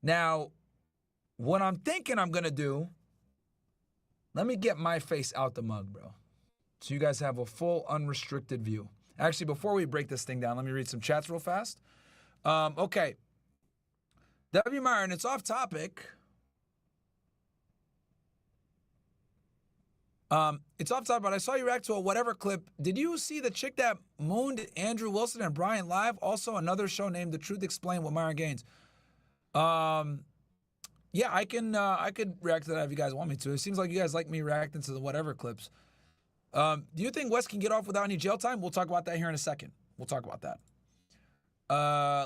Now, what I'm thinking I'm going to do, let me get my face out the mug, bro. So you guys have a full unrestricted view. Actually, before we break this thing down, let me read some chats real fast. Okay. W. Myron, it's off topic. It's off topic, but I saw you react to a whatever clip. Did you see the chick that mooned Andrew Wilson and Brian live? Also, another show named The Truth Explained with Myron Gaines. Yeah, I could react to that if you guys want me to. It seems like you guys like me reacting to the whatever clips. Do you think Wes can get off without any jail time? We'll talk about that here in a second. We'll talk about that.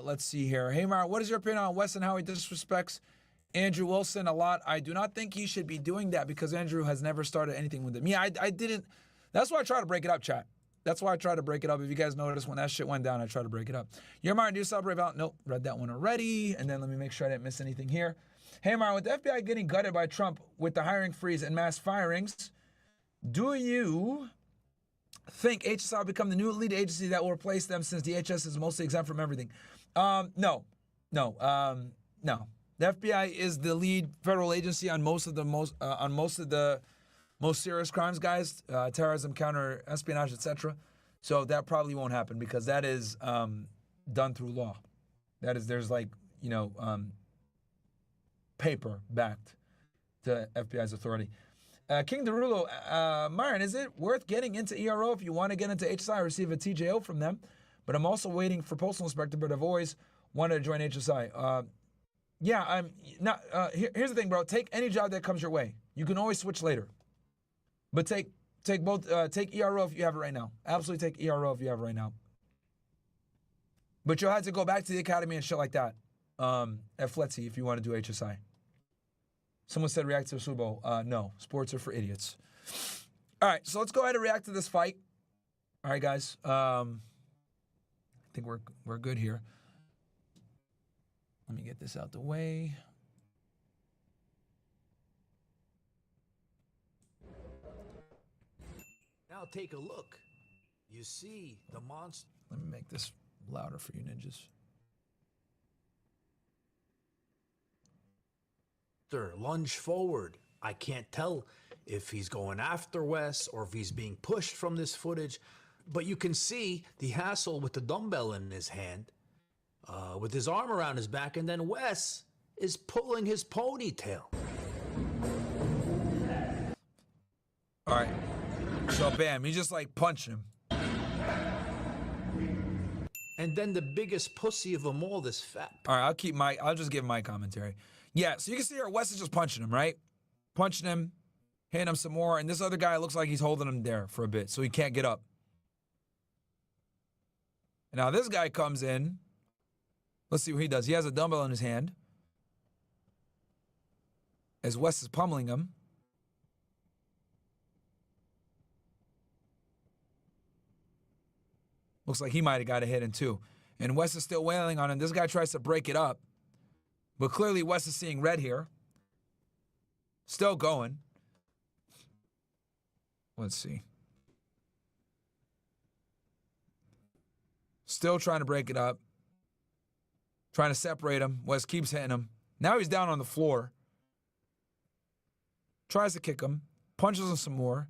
Let's see here. Hey, Myron, what is your opinion on Wes and how he disrespects Andrew Wilson a lot? I do not think he should be doing that because Andrew has never started anything with him. Yeah, I didn't. That's why I try to break it up, chat. That's why I try to break it up. If you guys notice, when that shit went down, I try to break it up. You're Myron, do you celebrate Val? Nope, read that one already. And then let me make sure I didn't miss anything here. Hey, Myron, with the FBI getting gutted by Trump with the hiring freeze and mass firings, do you think HSI will become the new lead agency that will replace them since DHS is mostly exempt from everything? No. The FBI is the lead federal agency on most of the most serious crimes, guys, terrorism, counter espionage, etc. So that probably won't happen because that is done through law. That is, there's like, paper backed to FBI's authority. King Derulo, Myron, is it worth getting into ERO if you want to get into HSI or receive a TJO from them? But I'm also waiting for postal inspector, but I've always wanted to join HSI. Yeah, I'm not. Here's the thing, bro. Take any job that comes your way. You can always switch later. But take both. Take ERO if you have it right now. Absolutely take ERO if you have it right now. But you'll have to go back to the academy and shit like that at FLETC if you want to do HSI. Someone said react to the Super Bowl. No, sports are for idiots. All right, so let's go ahead and react to this fight. All right, guys. I think we're good here. Let me get this out the way. Now take a look. You see the monster. Let me make this louder for you ninjas. Lunge forward. I can't tell if he's going after Wes or if he's being pushed from this footage, but you can see the hassle with the dumbbell in his hand, with his arm around his back, and then Wes is pulling his ponytail. All right. So bam, he just like punched him. And then the biggest pussy of them all, this fat. All right, I'll just give my commentary. Yeah, so you can see here, Wes is just punching him, right? Punching him, hitting him some more, and this other guy looks like he's holding him there for a bit, so he can't get up. And now this guy comes in. Let's see what he does. He has a dumbbell in his hand. As Wes is pummeling him. Looks like he might have got a hit in too. And Wes is still wailing on him. This guy tries to break it up. But clearly Wes is seeing red here. Still going. Let's see. Still trying to break it up. Trying to separate him. Wes keeps hitting him. Now he's down on the floor. Tries to kick him. Punches him some more.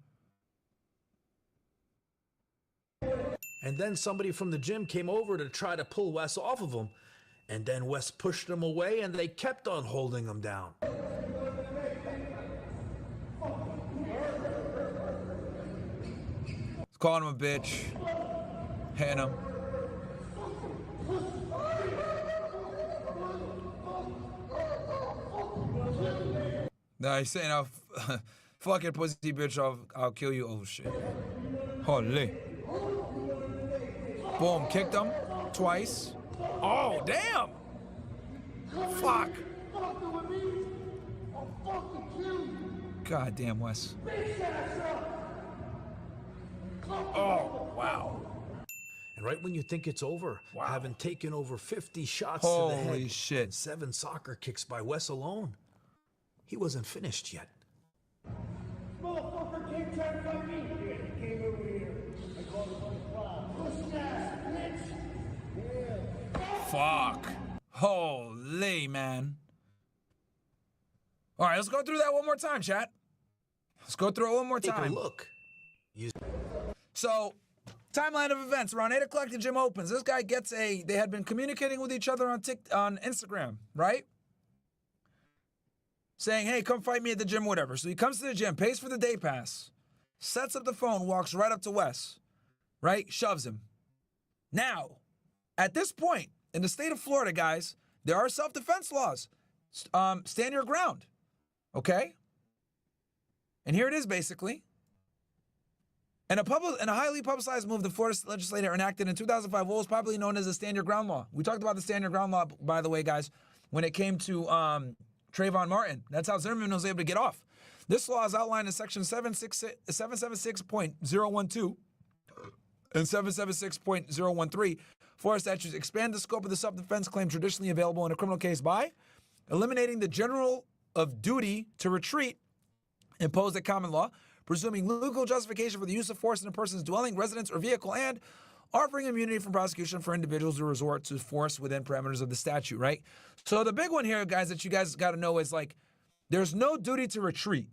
And then somebody from the gym came over to try to pull Wes off of him. And then Wes pushed him away, and they kept on holding him down. Calling him a bitch. Hitting him. Nah, he's saying, I'll fucking pussy bitch, I'll kill you. Oh, shit. Holy. Boom, kicked him twice. Oh, damn! Fuck. God damn, Wes. Oh, wow. And right when you think it's over, having taken over 50 shots Holy to the head, shit. 7 soccer kicks by Wes alone, he wasn't finished yet. Motherfucker came trying to fight me. He came over here. I called him on the cloud. Pussy ass bitch. Yeah. Fuck. Holy, man. All right, let's go through that one more time, chat. Let's go through it one more time. Take a look. So, timeline of events. Around 8 o'clock, the gym opens. This guy gets they had been communicating with each other on Instagram, right? Saying, hey, come fight me at the gym, whatever. So he comes to the gym, pays for the day pass. sets up the phone, walks right up to Wes, right? Shoves him. Now, at this point, in the state of Florida, guys, there are self-defense laws. Stand your ground, okay? And here it is, basically. And a highly publicized move the Florida legislature enacted in 2005, what was popularly known as the Stand Your Ground Law. We talked about the Stand Your Ground Law, by the way, guys, when it came to Trayvon Martin. That's how Zimmerman was able to get off. This law is outlined in Section 776.012 and 776.013. Florida statutes expand the scope of the self-defense claim traditionally available in a criminal case by eliminating the general of duty to retreat imposed at common law, presuming legal justification for the use of force in a person's dwelling, residence, or vehicle, and offering immunity from prosecution for individuals who resort to force within parameters of the statute, right? So the big one here, guys, that you guys got to know is like, there's no duty to retreat,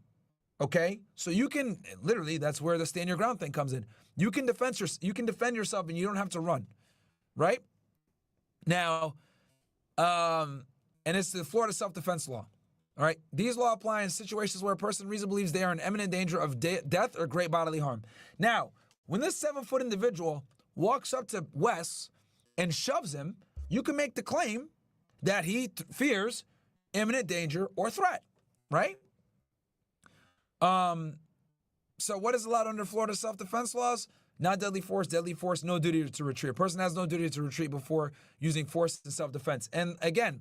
okay? So you can, literally, that's where the stand your ground thing comes in. You can defend yourself and you don't have to run, right? Now, and it's the Florida self-defense law. All right, these laws apply in situations where a person reasonably believes they are in imminent danger of death or great bodily harm. Now, when this 7-foot individual walks up to Wes and shoves him, you can make the claim that he fears imminent danger or threat, right? So what is allowed under Florida self-defense laws? Not deadly force, no duty to retreat. A person has no duty to retreat before using force in self-defense. And again,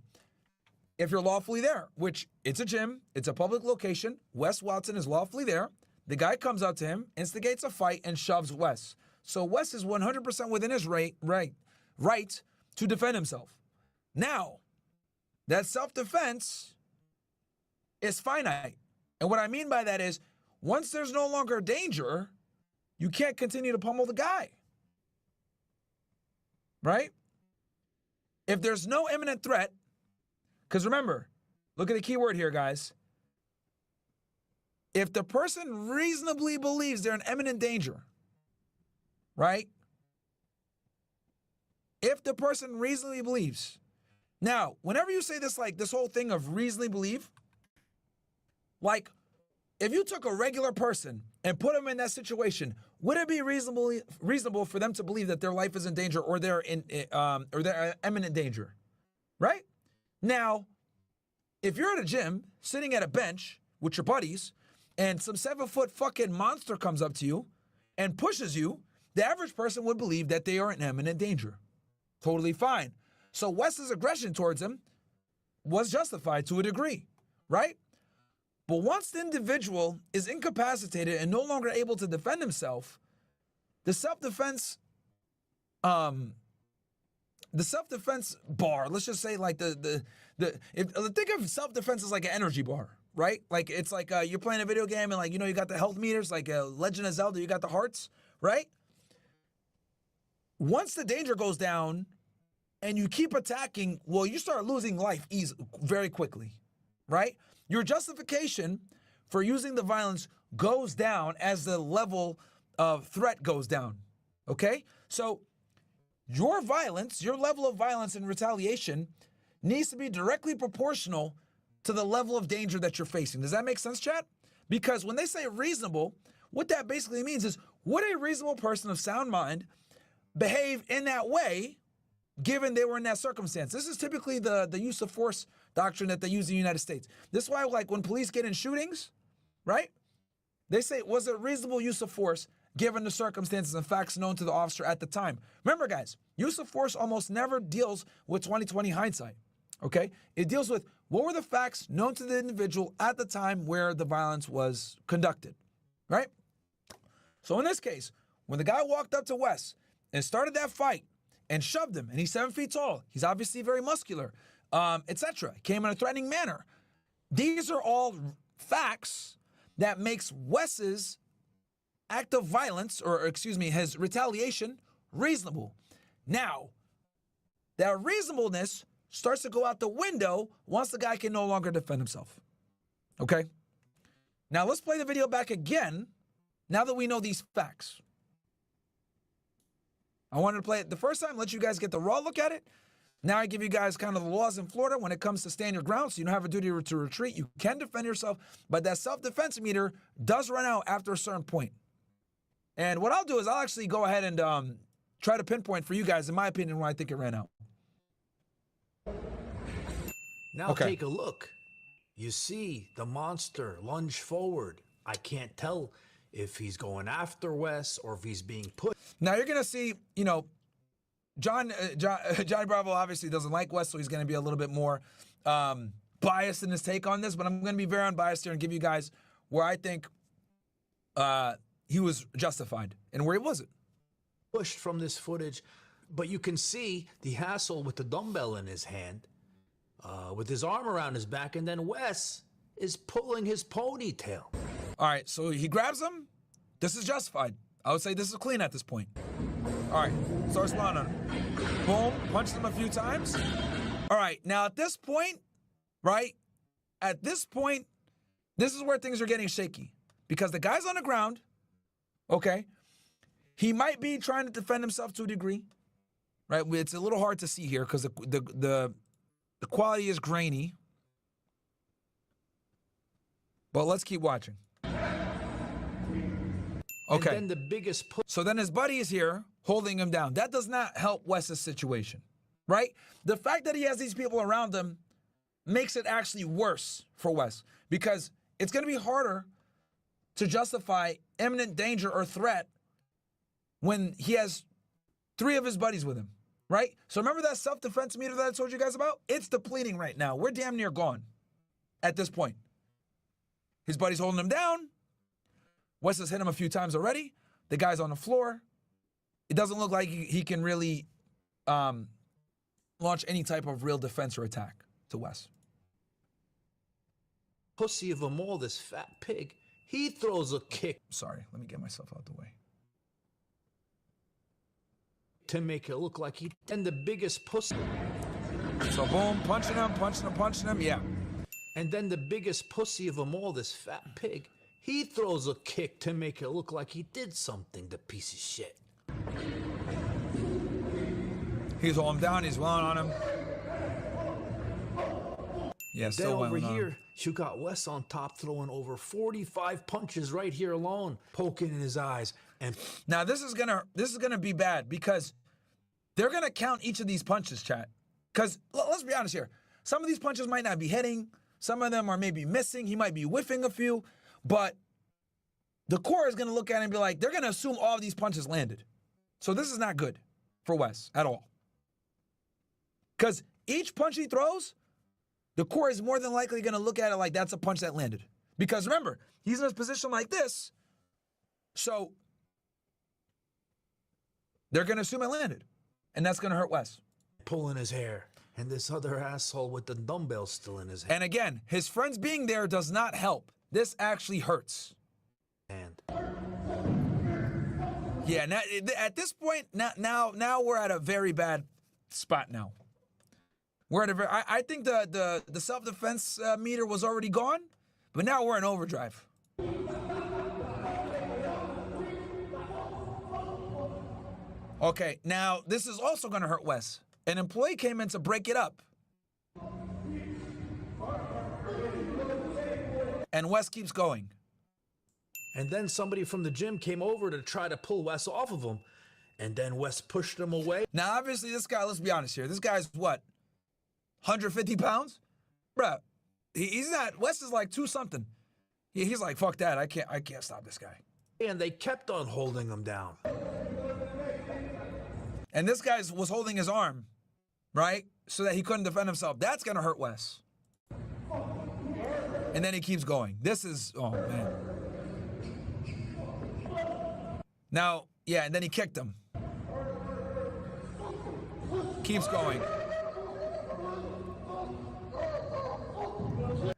if you're lawfully there, which it's a gym, it's a public location, Wes Watson is lawfully there, the guy comes up to him, instigates a fight, and shoves Wes. So Wes is 100% within his right to defend himself. Now, that self-defense is finite. And what I mean by that is, once there's no longer danger, you can't continue to pummel the guy. Right? If there's no imminent threat, because remember, look at the key word here, guys. If the person reasonably believes they're in imminent danger, right? If the person reasonably believes. Now, whenever you say this, like this whole thing of reasonably believe, like if you took a regular person and put them in that situation, would it be reasonable for them to believe that their life is in danger or they're in imminent danger, right? Now, if you're at a gym, sitting at a bench with your buddies, and some 7-foot fucking monster comes up to you and pushes you, the average person would believe that they are in imminent danger. Totally fine. So Wes's aggression towards him was justified to a degree, right? But once the individual is incapacitated and no longer able to defend himself, the self-defense bar, let's just say like think of self-defense as like an energy bar, right? Like it's like you're playing a video game and like, you know, you got the health meters, like Legend of Zelda, you got the hearts, right? Once the danger goes down and you keep attacking, well, you start losing life very quickly, right? Your justification for using the violence goes down as the level of threat goes down, okay? So your violence, your level of violence and retaliation needs to be directly proportional to the level of danger that you're facing. Does that make sense, chat? Because when they say reasonable, what that basically means is, would a reasonable person of sound mind behave in that way given they were in that circumstance? This is typically the use of force doctrine that they use in the United States. This is why, like, when police get in shootings, right? They say, was it reasonable use of force given the circumstances and facts known to the officer at the time? Remember, guys, use of force almost never deals with 20/20 hindsight, okay? It deals with what were the facts known to the individual at the time where the violence was conducted, right? So in this case, when the guy walked up to Wes and started that fight and shoved him, and he's 7 feet tall, he's obviously very muscular, etc., came in a threatening manner. These are all facts that makes Wes's act of violence, or excuse me, his retaliation, reasonable. Now, that reasonableness starts to go out the window once the guy can no longer defend himself. Okay? Now let's play the video back again, now that we know these facts. I wanted to play it the first time, let you guys get the raw look at it. Now I give you guys kind of the laws in Florida when it comes to stand your ground, so you don't have a duty to retreat. You can defend yourself, but that self-defense meter does run out after a certain point. And what I'll do is I'll actually go ahead and try to pinpoint for you guys, in my opinion, why I think it ran out. Now take a look. You see the monster lunge forward. I can't tell if he's going after Wes or if he's being put. Now you're going to see, you know, Johnny Bravo obviously doesn't like Wes, so he's going to be a little bit more biased in his take on this, but I'm going to be very unbiased here and give you guys where I think he was justified and where he wasn't. Pushed from this footage, but you can see the asshole with the dumbbell in his hand, with his arm around his back, and then Wes is pulling his ponytail. All right, so he grabs him. This is justified. I would say this is clean at this point. All right, starts lying on him. Boom, punched him a few times. All right, now at this point, right? At this point, this is where things are getting shaky because the guy's on the ground, okay? He might be trying to defend himself to a degree, right? It's a little hard to see here because the quality is grainy. But let's keep watching. Okay. And then the biggest so then his buddy is here holding him down. That does not help Wes's situation, right? The fact that he has these people around him makes it actually worse for Wes because it's going to be harder to justify imminent danger or threat when he has 3 of his buddies with him, right? So remember that self-defense meter that I told you guys about? It's depleting right now. We're damn near gone at this point. His buddy's holding him down. Wes has hit him a few times already. The guy's on the floor. It doesn't look like he can really launch any type of real defense or attack to Wes. Pussy of them all, this fat pig, he throws a kick. Sorry, let me get myself out the way. To make it look like he and the biggest pussy. So boom, punching him, yeah. And then the biggest pussy of them all, this fat pig, he throws a kick to make it look like he did something, the piece of shit. He's holding him down, he's wailing on him. Yeah, still then over wailing on here, him. you got Wes on top throwing over 45 punches right here alone, poking in his eyes. And now this is gonna be bad because they're gonna count each of these punches, chat. Because let's be honest here, some of these punches might not be hitting, some of them are maybe missing, he might be whiffing a few, but the core is gonna look at it and be like, they're gonna assume all of these punches landed. So this is not good for Wes at all. Because each punch he throws, the core is more than likely gonna look at it like that's a punch that landed. Because remember, he's in a position like this, so they're going to assume it landed, and that's going to hurt Wes. Pulling his hair, and this other asshole with the dumbbell still in his hand. And again, his friends being there does not help. This actually hurts. Yeah, now, at this point, now we're at a very bad spot now. We're at a very, I think the self-defense meter was already gone, but now we're in overdrive. Okay, now this is also going to hurt Wes. An employee came in to break it up. And Wes keeps going. And then somebody from the gym came over to try to pull Wes off of him. And then Wes pushed him away. Now, obviously, this guy, let's be honest here. This guy's what? 150 pounds? Bruh, he's not, Wes is like 2-something. He's like, fuck that. I can't stop this guy. And they kept on holding him down. And this guy was holding his arm, right? So that he couldn't defend himself. That's going to hurt Wes. And then he keeps going. This is, oh, man. Now, yeah, and then he kicked him. Keeps going.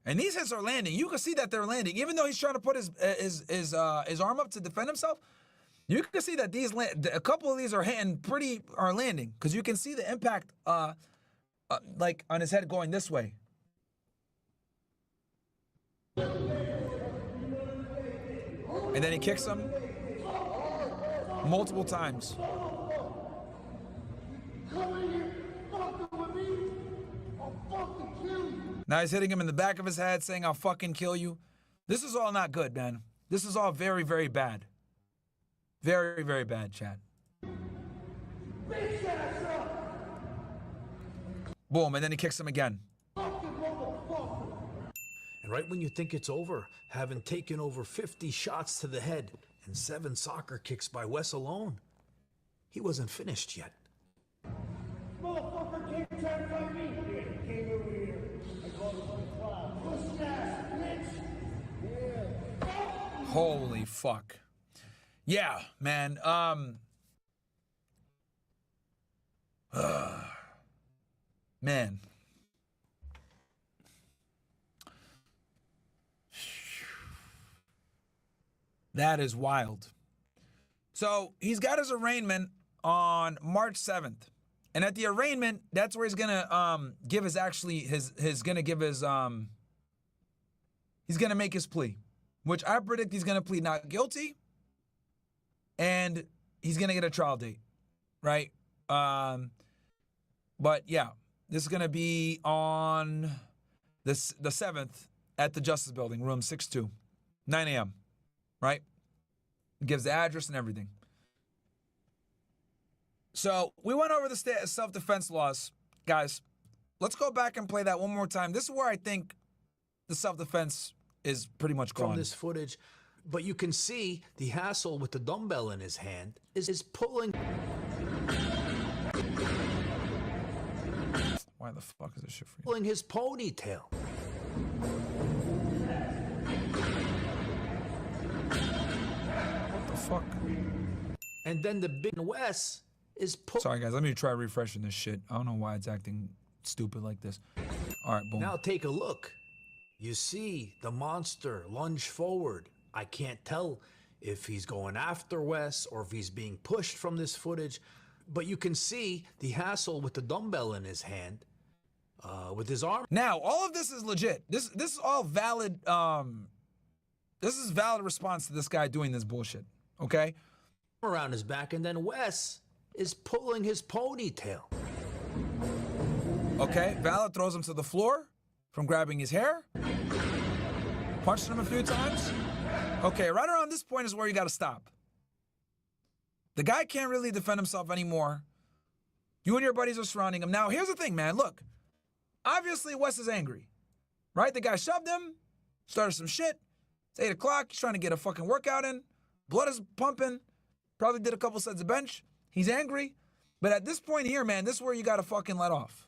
And these hits are landing. You can see that they're landing. Even though he's trying to put his arm up to defend himself, you can see that a couple of these are landing because you can see the impact, like on his head going this way. And then he kicks him multiple times. Now he's hitting him in the back of his head, saying, "I'll fucking kill you." This is all not good, man. This is all very, very bad. Very, very bad, Chad. Boom, and then he kicks him again. And right when you think it's over, having taken over 50 shots to the head and 7 soccer kicks by Wes alone, he wasn't finished yet. Motherfucker came trying to fight me. Yeah, he came over here. I called him on the cloud. Pussy ass bitch. Yeah. Holy fuck. Yeah, man. Man. That is wild. So he's got his arraignment on March 7th. And at the arraignment, that's where he's gonna give his he's gonna make his plea. Which I predict he's gonna plead not guilty. And he's gonna get a trial date. Right? But yeah, this is gonna be on the 7th at the Justice Building, room 62, 9 a.m. Right? Gives the address and everything. So we went over the state self-defense laws, guys. Let's go back and play that one more time. This is where I think the self-defense is pretty much gone. From this footage, but you can see the hassle with the dumbbell in his hand is pulling. Why the fuck is this shit for you? Pulling his ponytail. What the fuck? And then the big Wes is Sorry guys, let me try refreshing this shit. I don't know why it's acting stupid like this. All right, boom. Now take a look. You see the monster lunge forward. I can't tell if he's going after Wes or if he's being pushed from this footage, but you can see the hassle with the dumbbell in his hand, with his arm. Now, all of this is legit. This is all valid. This is valid response to this guy doing this bullshit. Okay? Around his back, and then Wes is pulling his ponytail. Okay, valid throws him to the floor from grabbing his hair. Punched him a few times. Okay, right around this point is where you got to stop. The guy can't really defend himself anymore. You and your buddies are surrounding him. Now, here's the thing, man. Look, obviously Wes is angry, right? The guy shoved him, started some shit. It's 8 o'clock. He's trying to get a fucking workout in. Blood is pumping. Probably did a couple sets of bench. He's angry. But at this point here, man, this is where you got to fucking let off,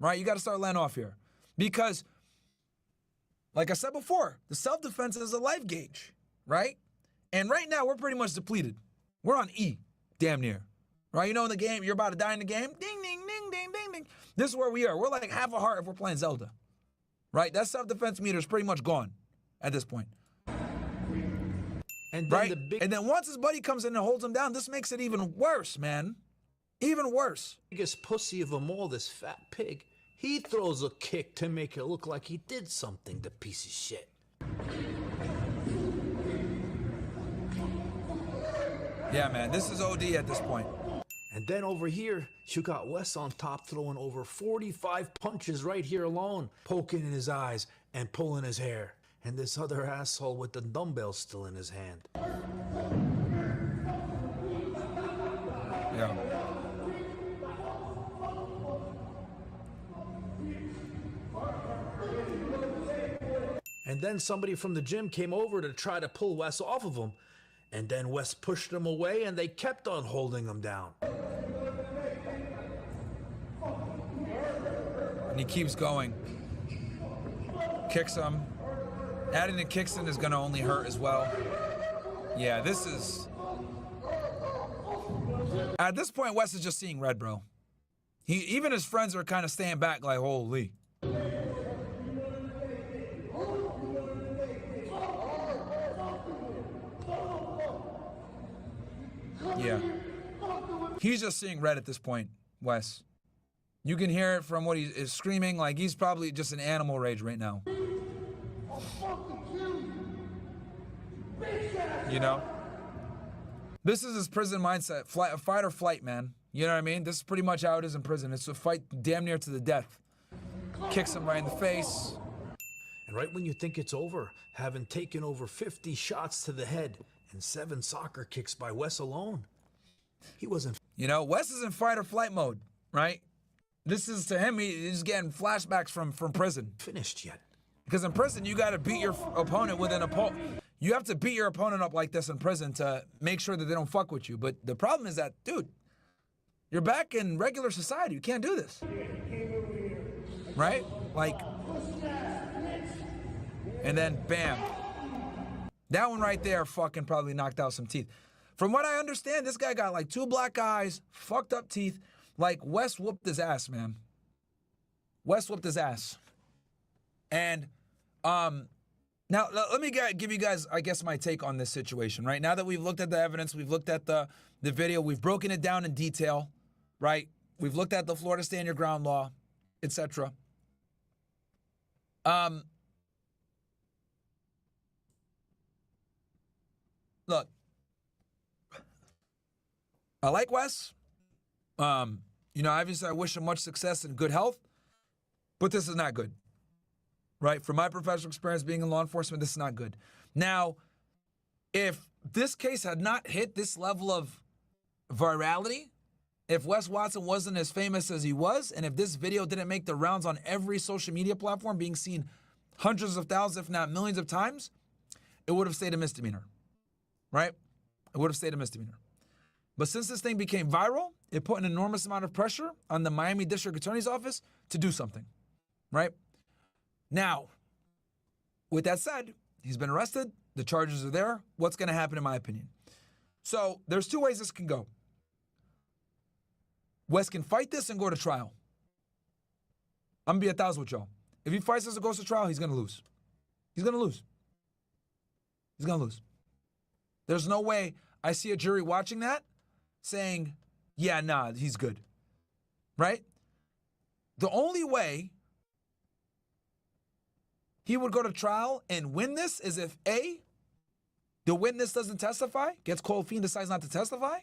right? You got to start letting off here. Because, like I said before, the self-defense is a life gauge, right? And right now, we're pretty much depleted. We're on E, damn near. Right? You know in the game, you're about to die in the game. Ding, ding, ding, ding, ding, ding. This is where we are. We're like half a heart if we're playing Zelda. Right? That self-defense meter is pretty much gone at this point. And then right? And then once his buddy comes in and holds him down, this makes it even worse, man. Even worse. Biggest pussy of them all, this fat pig. He throws a kick to make it look like he did something, the piece of shit. Yeah, man, this is OD at this point. And then over here, you got Wes on top throwing over 45 punches right here alone, poking in his eyes and pulling his hair. And this other asshole with the dumbbell still in his hand. Yeah. And then somebody from the gym came over to try to pull Wes off of him. And then Wes pushed him away and they kept on holding him down. And he keeps going. Kicks him. Adding the kicks in is going to only hurt as well. Yeah, this is... At this point, Wes is just seeing red, bro. Even his friends are kind of staying back like, holy. Yeah. He's just seeing red at this point, Wes. You can hear it from what he is screaming. Like, he's probably just in animal rage right now. You know? This is his prison mindset. Fight or flight, man. You know what I mean? This is pretty much how it is in prison. It's a fight damn near to the death. Kicks him right in the face. And right when you think it's over, having taken over 50 shots to the head and 7 soccer kicks by Wes alone. He wasn't. You know, Wes is in fight or flight mode, right? This is to him, he's getting flashbacks from prison. Finished yet. Because in prison, you got to beat your opponent with an opponent. You have to beat your opponent up like this in prison to make sure that they don't fuck with you. But the problem is that, dude, you're back in regular society. You can't do this. Right? Like, and then bam. That one right there fucking probably knocked out some teeth. From what I understand, this guy got like 2 black eyes, fucked up teeth. Like, Wes whooped his ass, man. Wes whooped his ass. And now let me give you guys, I guess, my take on this situation, right? Now that we've looked at the evidence, we've looked at the video, we've broken it down in detail, right? We've looked at the Florida Stand Your Ground law, etc. Look, I like Wes. You know, obviously I wish him much success and good health, but this is not good. Right? From my professional experience being in law enforcement, this is not good. Now, if this case had not hit this level of virality, if Wes Watson wasn't as famous as he was, and if this video didn't make the rounds on every social media platform, being seen hundreds of thousands, if not millions of times, it would have stayed a misdemeanor. Right? It would have stayed a misdemeanor. But since this thing became viral, it put an enormous amount of pressure on the Miami District Attorney's Office to do something. Right? Now, with that said, he's been arrested. The charges are there. What's going to happen, in my opinion? So there's 2 ways this can go. Wes can fight this and go to trial. I'm going to be 1,000 with y'all. If he fights this and goes to trial, he's going to lose. He's going to lose. He's going to lose. There's no way I see a jury watching that saying, yeah, nah, he's good. Right? The only way he would go to trial and win this is if A, the witness doesn't testify, gets cold feet and decides not to testify,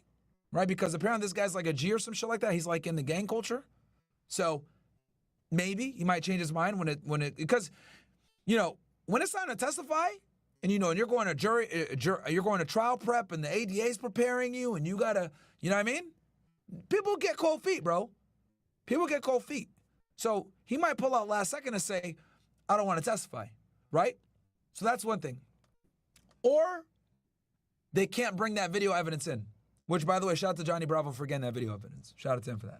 right? Because apparently this guy's like a G or some shit like that. He's like in the gang culture. So maybe he might change his mind because, you know, when it's time to testify and, you know, and you're going to you're going to trial prep and the ADA's preparing you and you gotta, you know what I mean? People get cold feet, bro. People get cold feet. So he might pull out last second and say, I don't want to testify, right? So that's one thing. Or they can't bring that video evidence in, which, by the way, shout out to Jon Bravo for getting that video evidence. Shout out to him for that.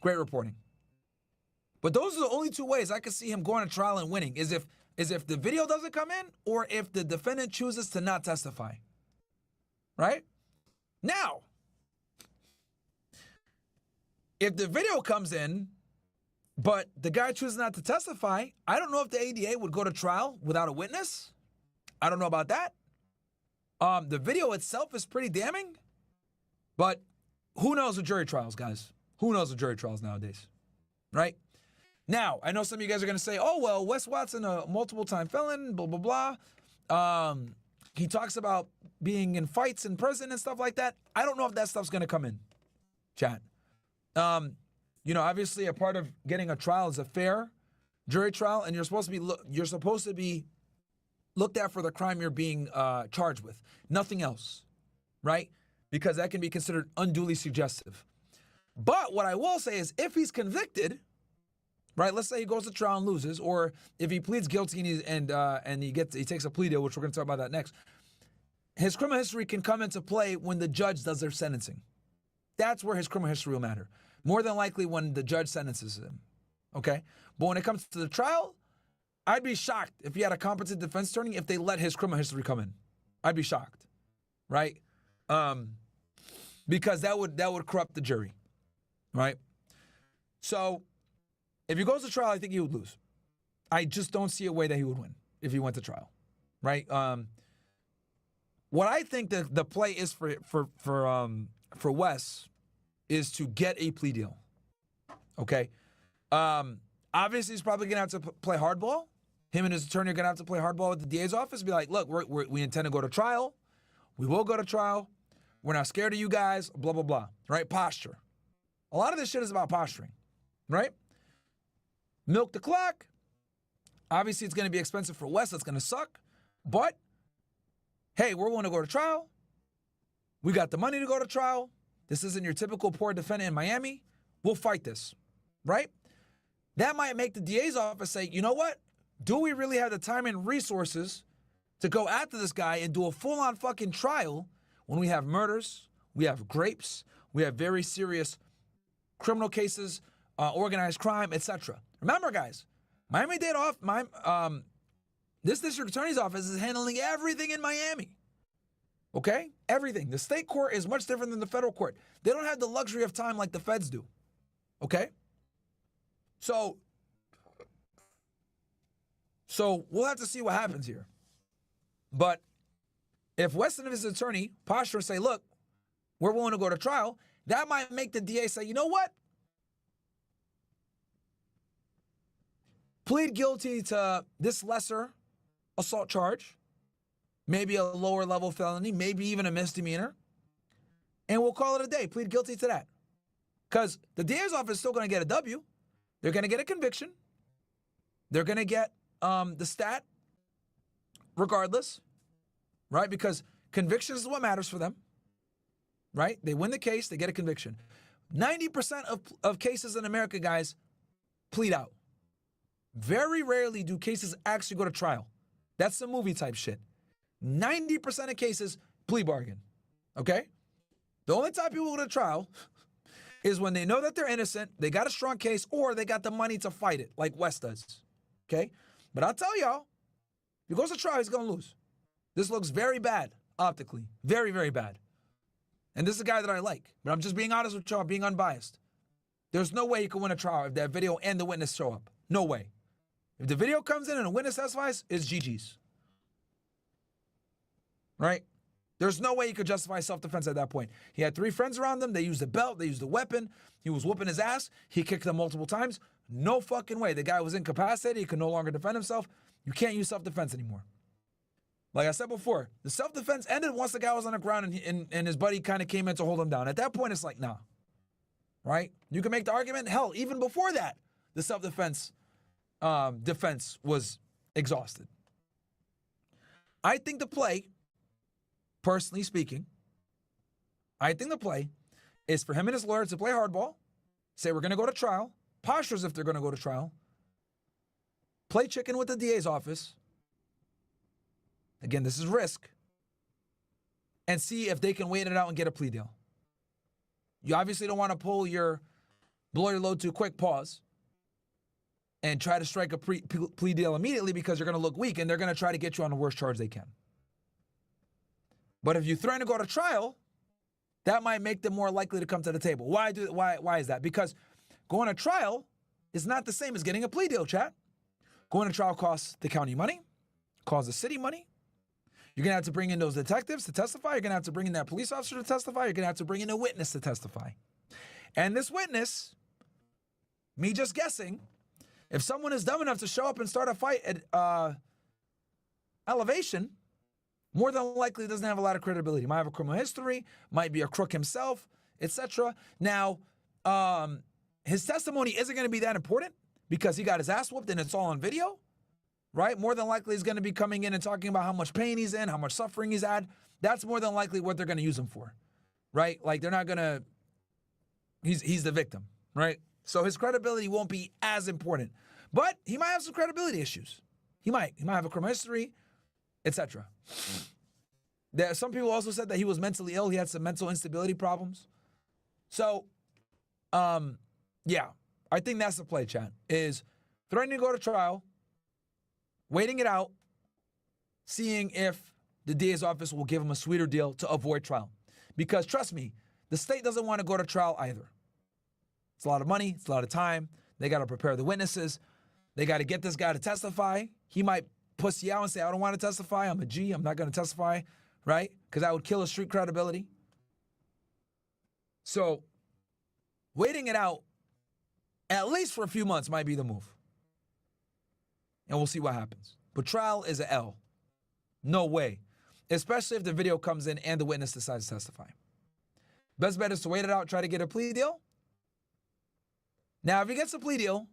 Great reporting. But those are the only 2 ways I could see him going to trial and winning, is if the video doesn't come in or if the defendant chooses to not testify, right? Now, if the video comes in, but the guy chooses not to testify, I don't know if the ADA would go to trial without a witness. I don't know about that. The video itself is pretty damning, but who knows with jury trials, guys? Who knows with jury trials nowadays, right? Now, I know some of you guys are going to say, oh, well, Wes Watson, a multiple-time felon, blah, blah, blah. He talks about being in fights in prison and stuff like that. I don't know if that stuff's going to come in, chat. You know, obviously a part of getting a trial is a fair jury trial, and you're supposed to be looked at for the crime you're being charged with. Nothing else, right? Because that can be considered unduly suggestive. But what I will say is if he's convicted, right, let's say he goes to trial and loses, or if he pleads guilty and he takes a plea deal, which we're going to talk about that next, his criminal history can come into play when the judge does their sentencing. That's where his criminal history will matter. More than likely when the judge sentences him, okay? But when it comes to the trial, I'd be shocked if he had a competent defense attorney if they let his criminal history come in. I'd be shocked, right? Because that would corrupt the jury, right? So if he goes to trial, I think he would lose. I just don't see a way that he would win if he went to trial, right? What I think the play is for Wes is to get a plea deal, okay? Obviously, he's probably going to have to play hardball. Him and his attorney are going to have to play hardball with the DA's office. Be like, look, we intend to go to trial. We will go to trial. We're not scared of you guys, blah, blah, blah, right? Posture. A lot of this shit is about posturing, right? Milk the clock. Obviously, it's going to be expensive for Wes. That's going to suck. But hey, we're willing to go to trial. We got the money to go to trial. This isn't your typical poor defendant in Miami. We'll fight this, right? That might make the DA's office say, you know what? Do we really have the time and resources to go after this guy and do a full-on fucking trial when we have murders, we have rapes, we have very serious criminal cases, organized crime, etc. Remember, guys, this district attorney's office is handling everything in Miami. Okay? Everything. The state court is much different than the federal court. They don't have the luxury of time like the feds do. Okay? So we'll have to see what happens here. But if Weston and his attorney posture and say, look, we're willing to go to trial, that might make the DA say, you know what? Plead guilty to this lesser assault charge, maybe a lower level felony, maybe even a misdemeanor, and we'll call it a day. Plead guilty to that. Because the DA's office is still going to get a W. They're going to get a conviction. They're going to get the stat regardless, right? Because conviction is what matters for them, right? They win the case, they get a conviction. 90% of cases in America, guys, plead out. Very rarely do cases actually go to trial. That's some movie type shit. 90% of cases, plea bargain, okay? The only time people go to trial is when they know that they're innocent, they got a strong case, or they got the money to fight it, like Wes does, okay? But I'll tell y'all, if he goes to trial, he's going to lose. This looks very bad, optically. Very, very bad. And this is a guy that I like. But I'm just being honest with y'all, being unbiased. There's no way he could win a trial if that video and the witness show up. No way. If the video comes in and a witness testifies, it's GG's. Right? There's no way he could justify self-defense at that point. He had 3 friends around him. They used a belt. They used a weapon. He was whooping his ass. He kicked them multiple times. No fucking way. The guy was incapacitated. He could no longer defend himself. You can't use self-defense anymore. Like I said before, the self-defense ended once the guy was on the ground and his buddy kind of came in to hold him down. At that point, it's like, nah. Right? You can make the argument. Hell, even before that, the self-defense defense was exhausted. I think the play, personally speaking, I think the play is for him and his lawyer to play hardball, say we're going to go to trial, postures if they're going to go to trial, play chicken with the DA's office. Again, this is risk. And see if they can wait it out and get a plea deal. You obviously don't want to blow your load too quick, pause, and try to strike a plea deal immediately because you're going to look weak and they're going to try to get you on the worst charge they can. But if you threaten to go to trial, that might make them more likely to come to the table. Why is that? Because going to trial is not the same as getting a plea deal, chat. Going to trial costs the county money, costs the city money. You're going to have to bring in those detectives to testify. You're going to have to bring in that police officer to testify. You're going to have to bring in a witness to testify. And this witness, me just guessing, if someone is dumb enough to show up and start a fight at Elevation, more than likely doesn't have a lot of credibility. Might have a criminal history, might be a crook himself, etc. Now, his testimony isn't going to be that important because he got his ass whooped and it's all on video, right? More than likely he's going to be coming in and talking about how much pain he's in, how much suffering he's had. That's more than likely what they're going to use him for, right? Like they're not going to, he's the victim, right? So his credibility won't be as important, but he might have some credibility issues. He might have a criminal history, etc. Some people also said that he was mentally ill. He had some mental instability problems. So, yeah, I think that's the play, chat, is threatening to go to trial, waiting it out, seeing if the DA's office will give him a sweeter deal to avoid trial. Because trust me, the state doesn't want to go to trial either. It's a lot of money. It's a lot of time. They got to prepare the witnesses. They got to get this guy to testify. He might pussy out and say, I don't want to testify. I'm a G. I'm not going to testify, right? Because that would kill his street credibility. So waiting it out, at least for a few months, might be the move. And we'll see what happens. But trial is an L. No way. Especially if the video comes in and the witness decides to testify. Best bet is to wait it out, try to get a plea deal. Now, if he gets a plea deal,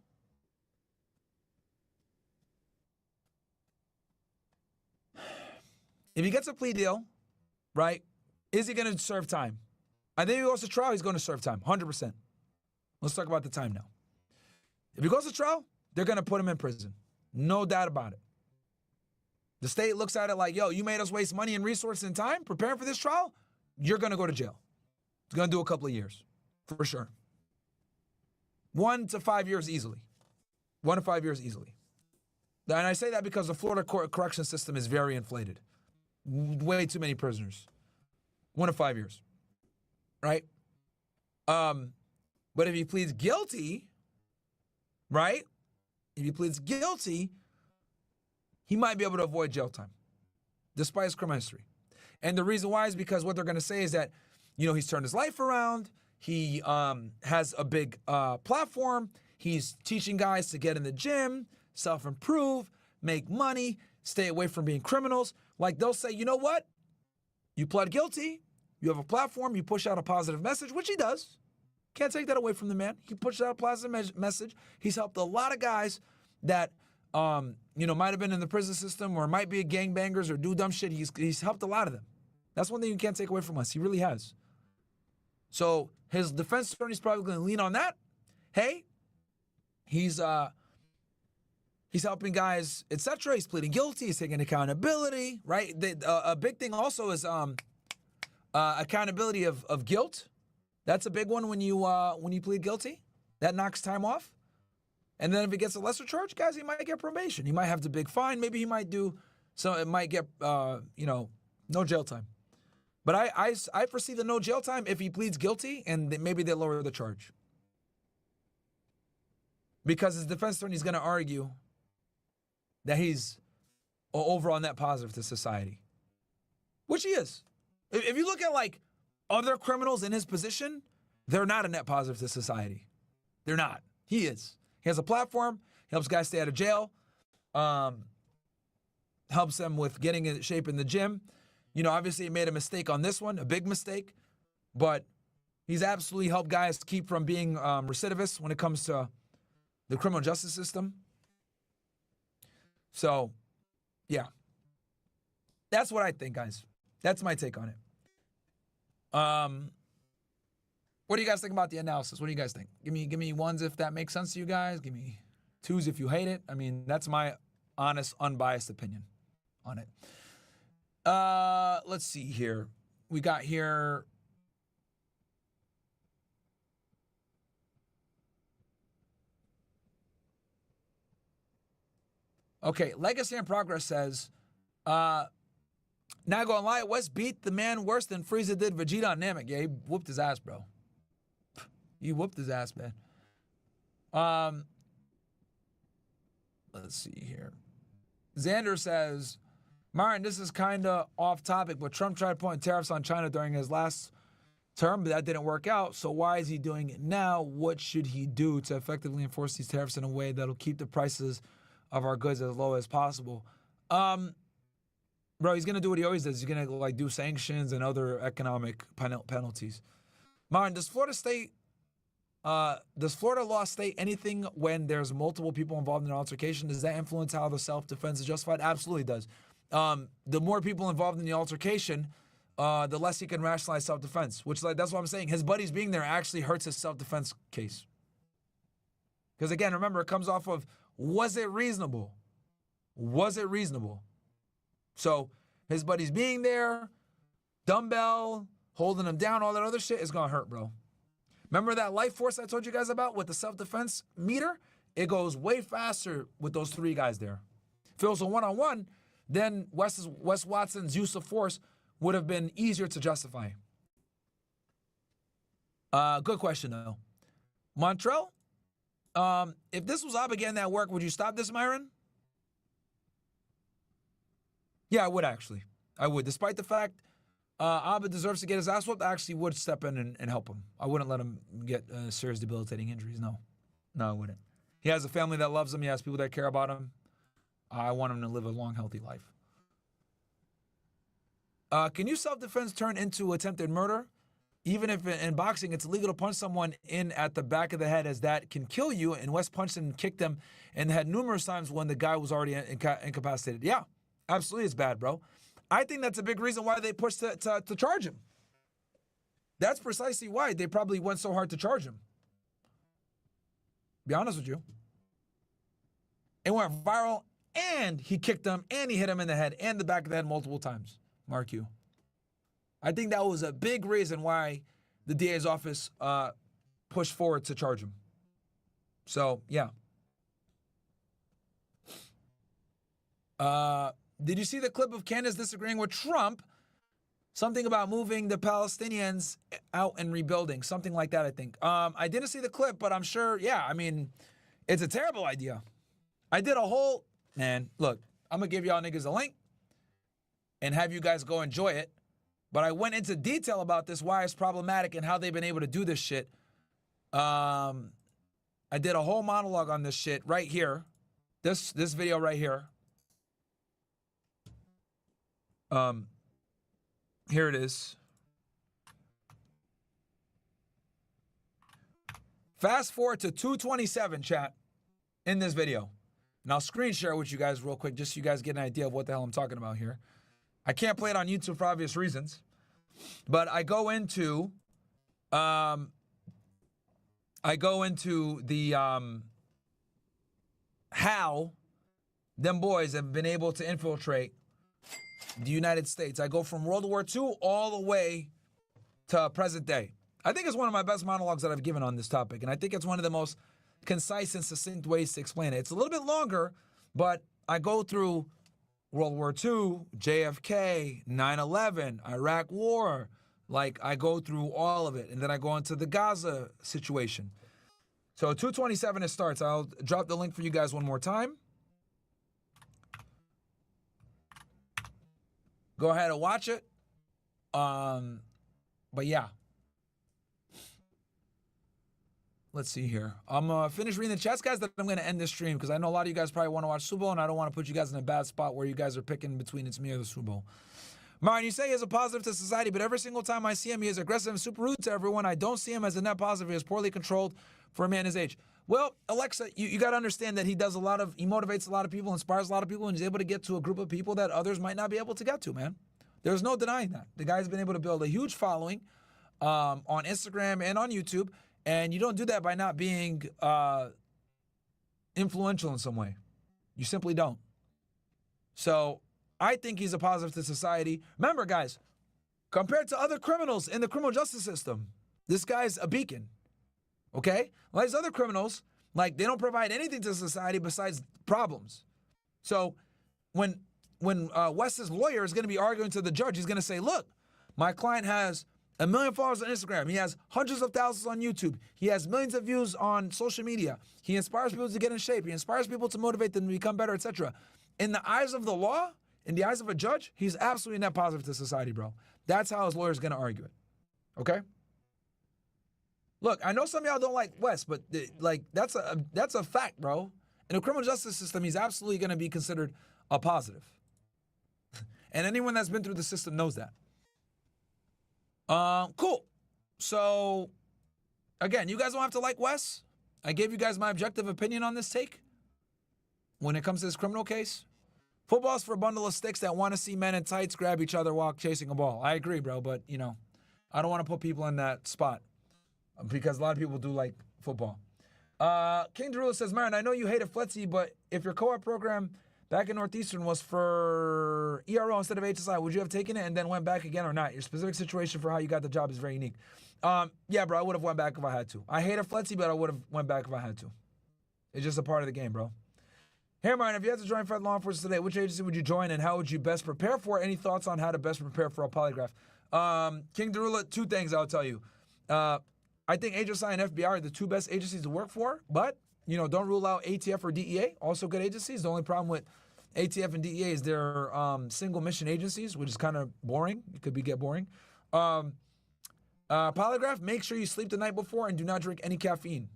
If he gets a plea deal, right, is he going to serve time? I think if he goes to trial, he's going to serve time, 100%. Let's talk about the time now. If he goes to trial, they're going to put him in prison. No doubt about it. The state looks at it like, yo, you made us waste money and resources and time preparing for this trial. You're going to go to jail. It's going to do a couple of years, for sure. 1 to 5 years easily. 1 to 5 years easily. And I say that because the Florida correction system is very inflated. Way too many prisoners. 1 to 5 years. Right? But if he pleads guilty, right? If he pleads guilty, he might be able to avoid jail time, despite his criminal history. And the reason why is because what they're going to say is that, you know, he's turned his life around. He has a big platform. He's teaching guys to get in the gym, self-improve, make money, stay away from being criminals. Like, they'll say, you know what? You pled guilty. You have a platform. You push out a positive message, which he does. Can't take that away from the man. He pushed out a positive message. He's helped a lot of guys that, you know, might have been in the prison system or might be gangbangers or do dumb shit. He's helped a lot of them. That's one thing you can't take away from us. He really has. So his defense attorney's probably going to lean on that. Hey, he's helping guys, etc. He's pleading guilty. He's taking accountability, right? A big thing also is accountability of guilt. That's a big one when you plead guilty. That knocks time off. And then if he gets a lesser charge, guys, he might get probation. He might have the big fine. Maybe he might do so. It might get you know, no jail time. But I foresee the no jail time if he pleads guilty, and maybe they lower the charge. Because his defense attorney is going to argue that he's overall net positive to society, which he is. If you look at like other criminals in his position, they're not a net positive to society. They're not. He is. He has a platform. He helps guys stay out of jail. Helps them with getting in shape in the gym. You know, obviously he made a mistake on this one, a big mistake, but he's absolutely helped guys keep from being recidivists when it comes to the criminal justice system. So, yeah. That's what I think, guys. That's my take on it. What do you guys think about the analysis? What do you guys think? Give me ones if that makes sense to you guys. Give me twos if you hate it. I mean, that's my honest, unbiased opinion on it. Let's see here. We got here. Okay, Legacy and Progress says, not gonna lie, West beat the man worse than Frieza did Vegeta on Namek. Yeah, he whooped his ass, bro. He whooped his ass, man. Let's see here. Xander says, Myron, this is kind of off topic, but Trump tried putting tariffs on China during his last term, but that didn't work out. So why is he doing it now? What should he do to effectively enforce these tariffs in a way that'll keep the prices of our goods as low as possible? Bro, he's going to do what he always does. He's going to like do sanctions and other economic penalties. Myron, does Florida law state anything when there's multiple people involved in an altercation? Does that influence how the self-defense is justified? Absolutely does. The more people involved in the altercation, the less he can rationalize self-defense, which that's what I'm saying. His buddies being there actually hurts his self-defense case. Because again, remember, it comes off of, was it reasonable? Was it reasonable? So his buddies being there, dumbbell, holding him down, all that other shit is going to hurt, bro. Remember that life force I told you guys about with the self-defense meter? It goes way faster with those three guys there. If it was a one-on-one, then Wes Watson's use of force would have been easier to justify. Good question, though. Montrell, if this was Abba at work, would you stop this, Myron? Yeah, I would actually. I would. Despite the fact Abba deserves to get his ass whooped, I actually would step in and help him. I wouldn't let him get serious debilitating injuries. No, I wouldn't. He has a family that loves him. He has people that care about him. I want him to live a long, healthy life. Can you self-defense turn into attempted murder? Even if in boxing it's illegal to punch someone in at the back of the head, as that can kill you, and Wes punched and kicked him and had numerous times when the guy was already incapacitated. Yeah, absolutely it's bad, bro. I think that's a big reason why they pushed to charge him. That's precisely why they probably went so hard to charge him. Be honest with you. It went viral, and he kicked him, and he hit him in the head and the back of the head multiple times. Mark you. I think that was a big reason why the DA's office pushed forward to charge him. So, yeah. Did you see the clip of Candace disagreeing with Trump? Something about moving the Palestinians out and rebuilding. Something like that, I think. I didn't see the clip, but I'm sure, yeah, I mean, it's a terrible idea. I did a whole, man, look, I'm going to give y'all niggas a link and have you guys go enjoy it. But I went into detail about this, why it's problematic and how they've been able to do this shit. I did a whole monologue on this shit right here. This video right here. Here it is. Fast forward to 2:27, chat, in this video. And I'll screen share with you guys real quick, just so you guys get an idea of what the hell I'm talking about here. I can't play it on YouTube for obvious reasons. But I go into the how them boys have been able to infiltrate the United States. I go from World War II all the way to present day. I think it's one of my best monologues that I've given on this topic, and I think it's one of the most concise and succinct ways to explain it. It's a little bit longer, but I go through World War II, JFK, 9/11, Iraq War. Like, I go through all of it, and then I go into the Gaza situation. So 2:27 it starts. I'll drop the link for you guys one more time. Go ahead and watch it. But yeah. Let's see here. I'm finished reading the chats, guys, that I'm going to end this stream because I know a lot of you guys probably want to watch Super Bowl, and I don't want to put you guys in a bad spot where you guys are picking between it's me or the Super Bowl. Myron, you say he is a positive to society, but every single time I see him, he is aggressive and super rude to everyone. I don't see him as a net positive. He is poorly controlled for a man his age. Well, Alexa, you got to understand that he motivates a lot of people, inspires a lot of people, and he's able to get to a group of people that others might not be able to get to, man. There's no denying that. The guy's been able to build a huge following on Instagram and on YouTube, and you don't do that by not being influential in some way. You simply don't. So I think he's a positive to society. Remember, guys, compared to other criminals in the criminal justice system, this guy's a beacon. Okay? Well, these other criminals, like, they don't provide anything to society besides problems. So when Wes's lawyer is going to be arguing to the judge, he's going to say, look, my client has 1 million followers on Instagram. He has hundreds of thousands on YouTube. He has millions of views on social media. He inspires people to get in shape. He inspires people to motivate them to become better, etc. In the eyes of the law, in the eyes of a judge, he's absolutely net positive to society, bro. That's how his lawyer's going to argue it. Okay? Look, I know some of y'all don't like Wes, but that's a fact, bro. In the criminal justice system, he's absolutely going to be considered a positive. And anyone that's been through the system knows that. Cool. So, again, you guys don't have to like Wes. I gave you guys my objective opinion on this take. When it comes to this criminal case, football's for a bundle of sticks that want to see men in tights grab each other while chasing a ball. I agree, bro, but, I don't want to put people in that spot because a lot of people do like football. King Derula says, Myron, I know you hated Fletzy, but if your co-op program back in Northeastern was for ERO instead of HSI, would you have taken it and then went back again or not? Your specific situation for how you got the job is very unique. Yeah, bro, I would have went back if I had to. I hated Fletzy, but I would have went back if I had to. It's just a part of the game, bro. Hey, Myron, if you had to join federal law enforcement today, which agency would you join and how would you best prepare for? Any thoughts on how to best prepare for a polygraph? King Derula, 2 things I'll tell you. I think HSI and FBI are the 2 best agencies to work for, but, don't rule out ATF or DEA. Also good agencies. The only problem with ATF and DEA is they're single mission agencies, which is kind of boring. It could get boring. Polygraph, make sure you sleep the night before and do not drink any caffeine.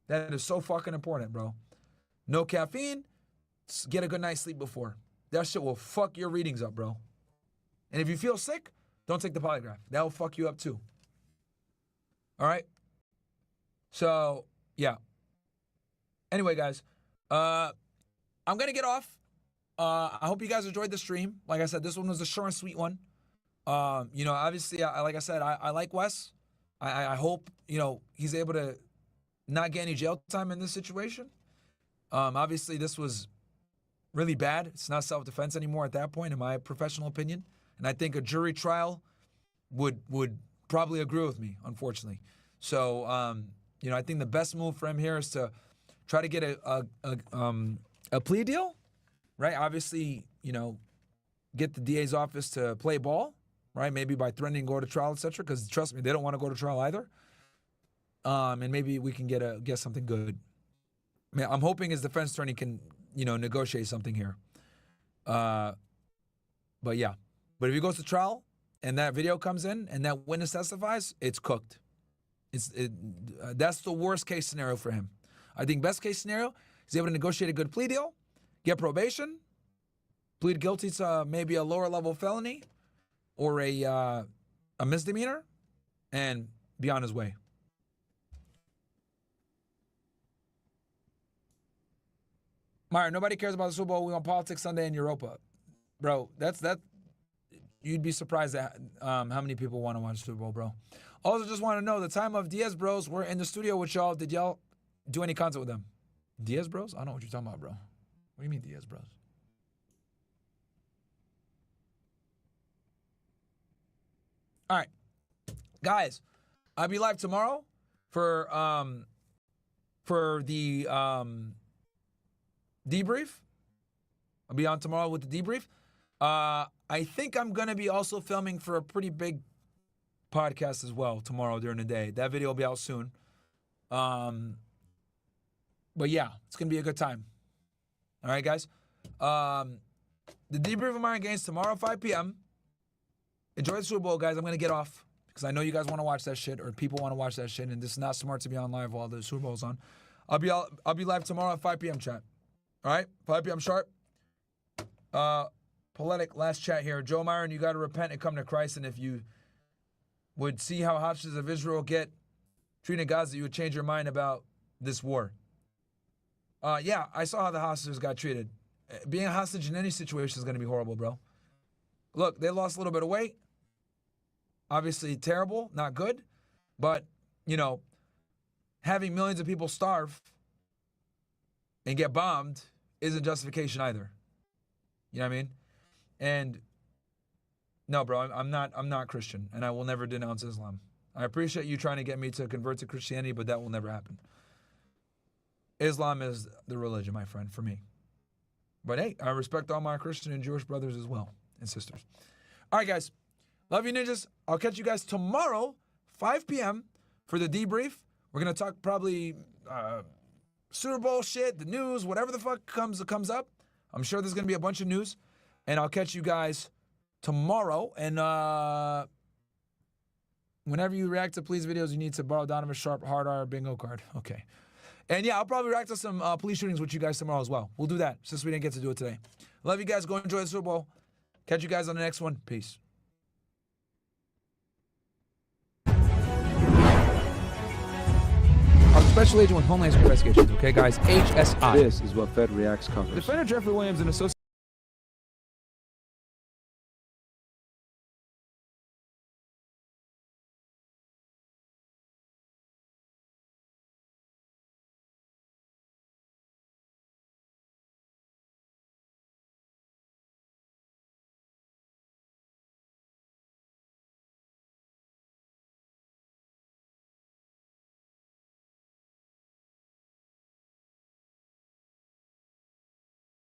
That is so fucking important, bro. No caffeine, get a good night's sleep before. That shit will fuck your readings up, bro. And if you feel sick, don't take the polygraph. That will fuck you up too. All right? So, yeah. Anyway, guys, I'm going to get off. I hope you guys enjoyed the stream. Like I said, this one was a short and sweet one. You know, obviously, like I said, I like Wes. I hope, you know, he's able to not get any jail time in this situation. Obviously, this was really bad. It's not self-defense anymore at that point, in my professional opinion. And I think a jury trial would probably agree with me, unfortunately. So, you know, I think the best move for him here is to try to get a plea deal, right? Obviously, you know, get the DA's office to play ball, right? Maybe by threatening to go to trial, etc. Because trust me, they don't want to go to trial either. And maybe we can get something good. I mean, I'm hoping his defense attorney can, you know, negotiate something here. But yeah, but if he goes to trial and that video comes in and that witness testifies, it's cooked. That's the worst case scenario for him. I think best case scenario, he's able to negotiate a good plea deal, get probation, plead guilty to maybe a lower level felony or a misdemeanor, and be on his way. Myron, nobody cares about the Super Bowl. We want politics Sunday in Europa. Bro, that. You'd be surprised at how many people want to watch Super Bowl, bro. Also, just want to know, the time of Diaz Bros, we're in the studio with y'all. Did y'all do any content with them? Diaz Bros? I don't know what you're talking about, bro. What do you mean Diaz Bros? All right. Guys, I'll be live tomorrow for the debrief. I'll be on tomorrow with the debrief. I think I'm going to be also filming for a pretty big podcast as well tomorrow during the day. That video will be out soon. But yeah, it's going to be a good time. All right, guys. The debrief of Myron Gaines tomorrow, 5 p.m. Enjoy the Super Bowl, guys. I'm going to get off because I know you guys want to watch that shit, or people want to watch that shit, and this is not smart to be on live while the Super Bowl's on. I'll be live tomorrow at 5 p.m. chat. All right, 5 p.m. sharp. Poetic, last chat here. Joe Myron, you got to repent and come to Christ, and if you would see how hostages of Israel get treated in Gaza, you would change your mind about this war. Yeah, I saw how the hostages got treated. Being a hostage in any situation is going to be horrible, bro. Look, they lost a little bit of weight. Obviously terrible, not good. But, you know, having millions of people starve and get bombed isn't justification either. You know what I mean? And no, bro, I'm not Christian, and I will never denounce Islam. I appreciate you trying to get me to convert to Christianity, but that will never happen. Islam is the religion, my friend, for me. But hey, I respect all my Christian and Jewish brothers as well, and sisters. All right, guys. Love you, ninjas. I'll catch you guys tomorrow, 5 p.m. for the debrief. We're going to talk probably Super Bowl shit, the news, whatever the fuck comes up. I'm sure there's going to be a bunch of news. And I'll catch you guys tomorrow. And whenever you react to police videos, you need to borrow Donovan Sharp Hard R bingo card. Okay. And yeah, I'll probably react to some police shootings with you guys tomorrow as well. We'll do that since we didn't get to do it today. Love you guys. Go enjoy the Super Bowl. Catch you guys on the next one. Peace. I'm a special agent with Homeland Security Investigations, okay, guys? HSI. This is what Fed Reacts covers. Defender Jeffrey Williams, an associate.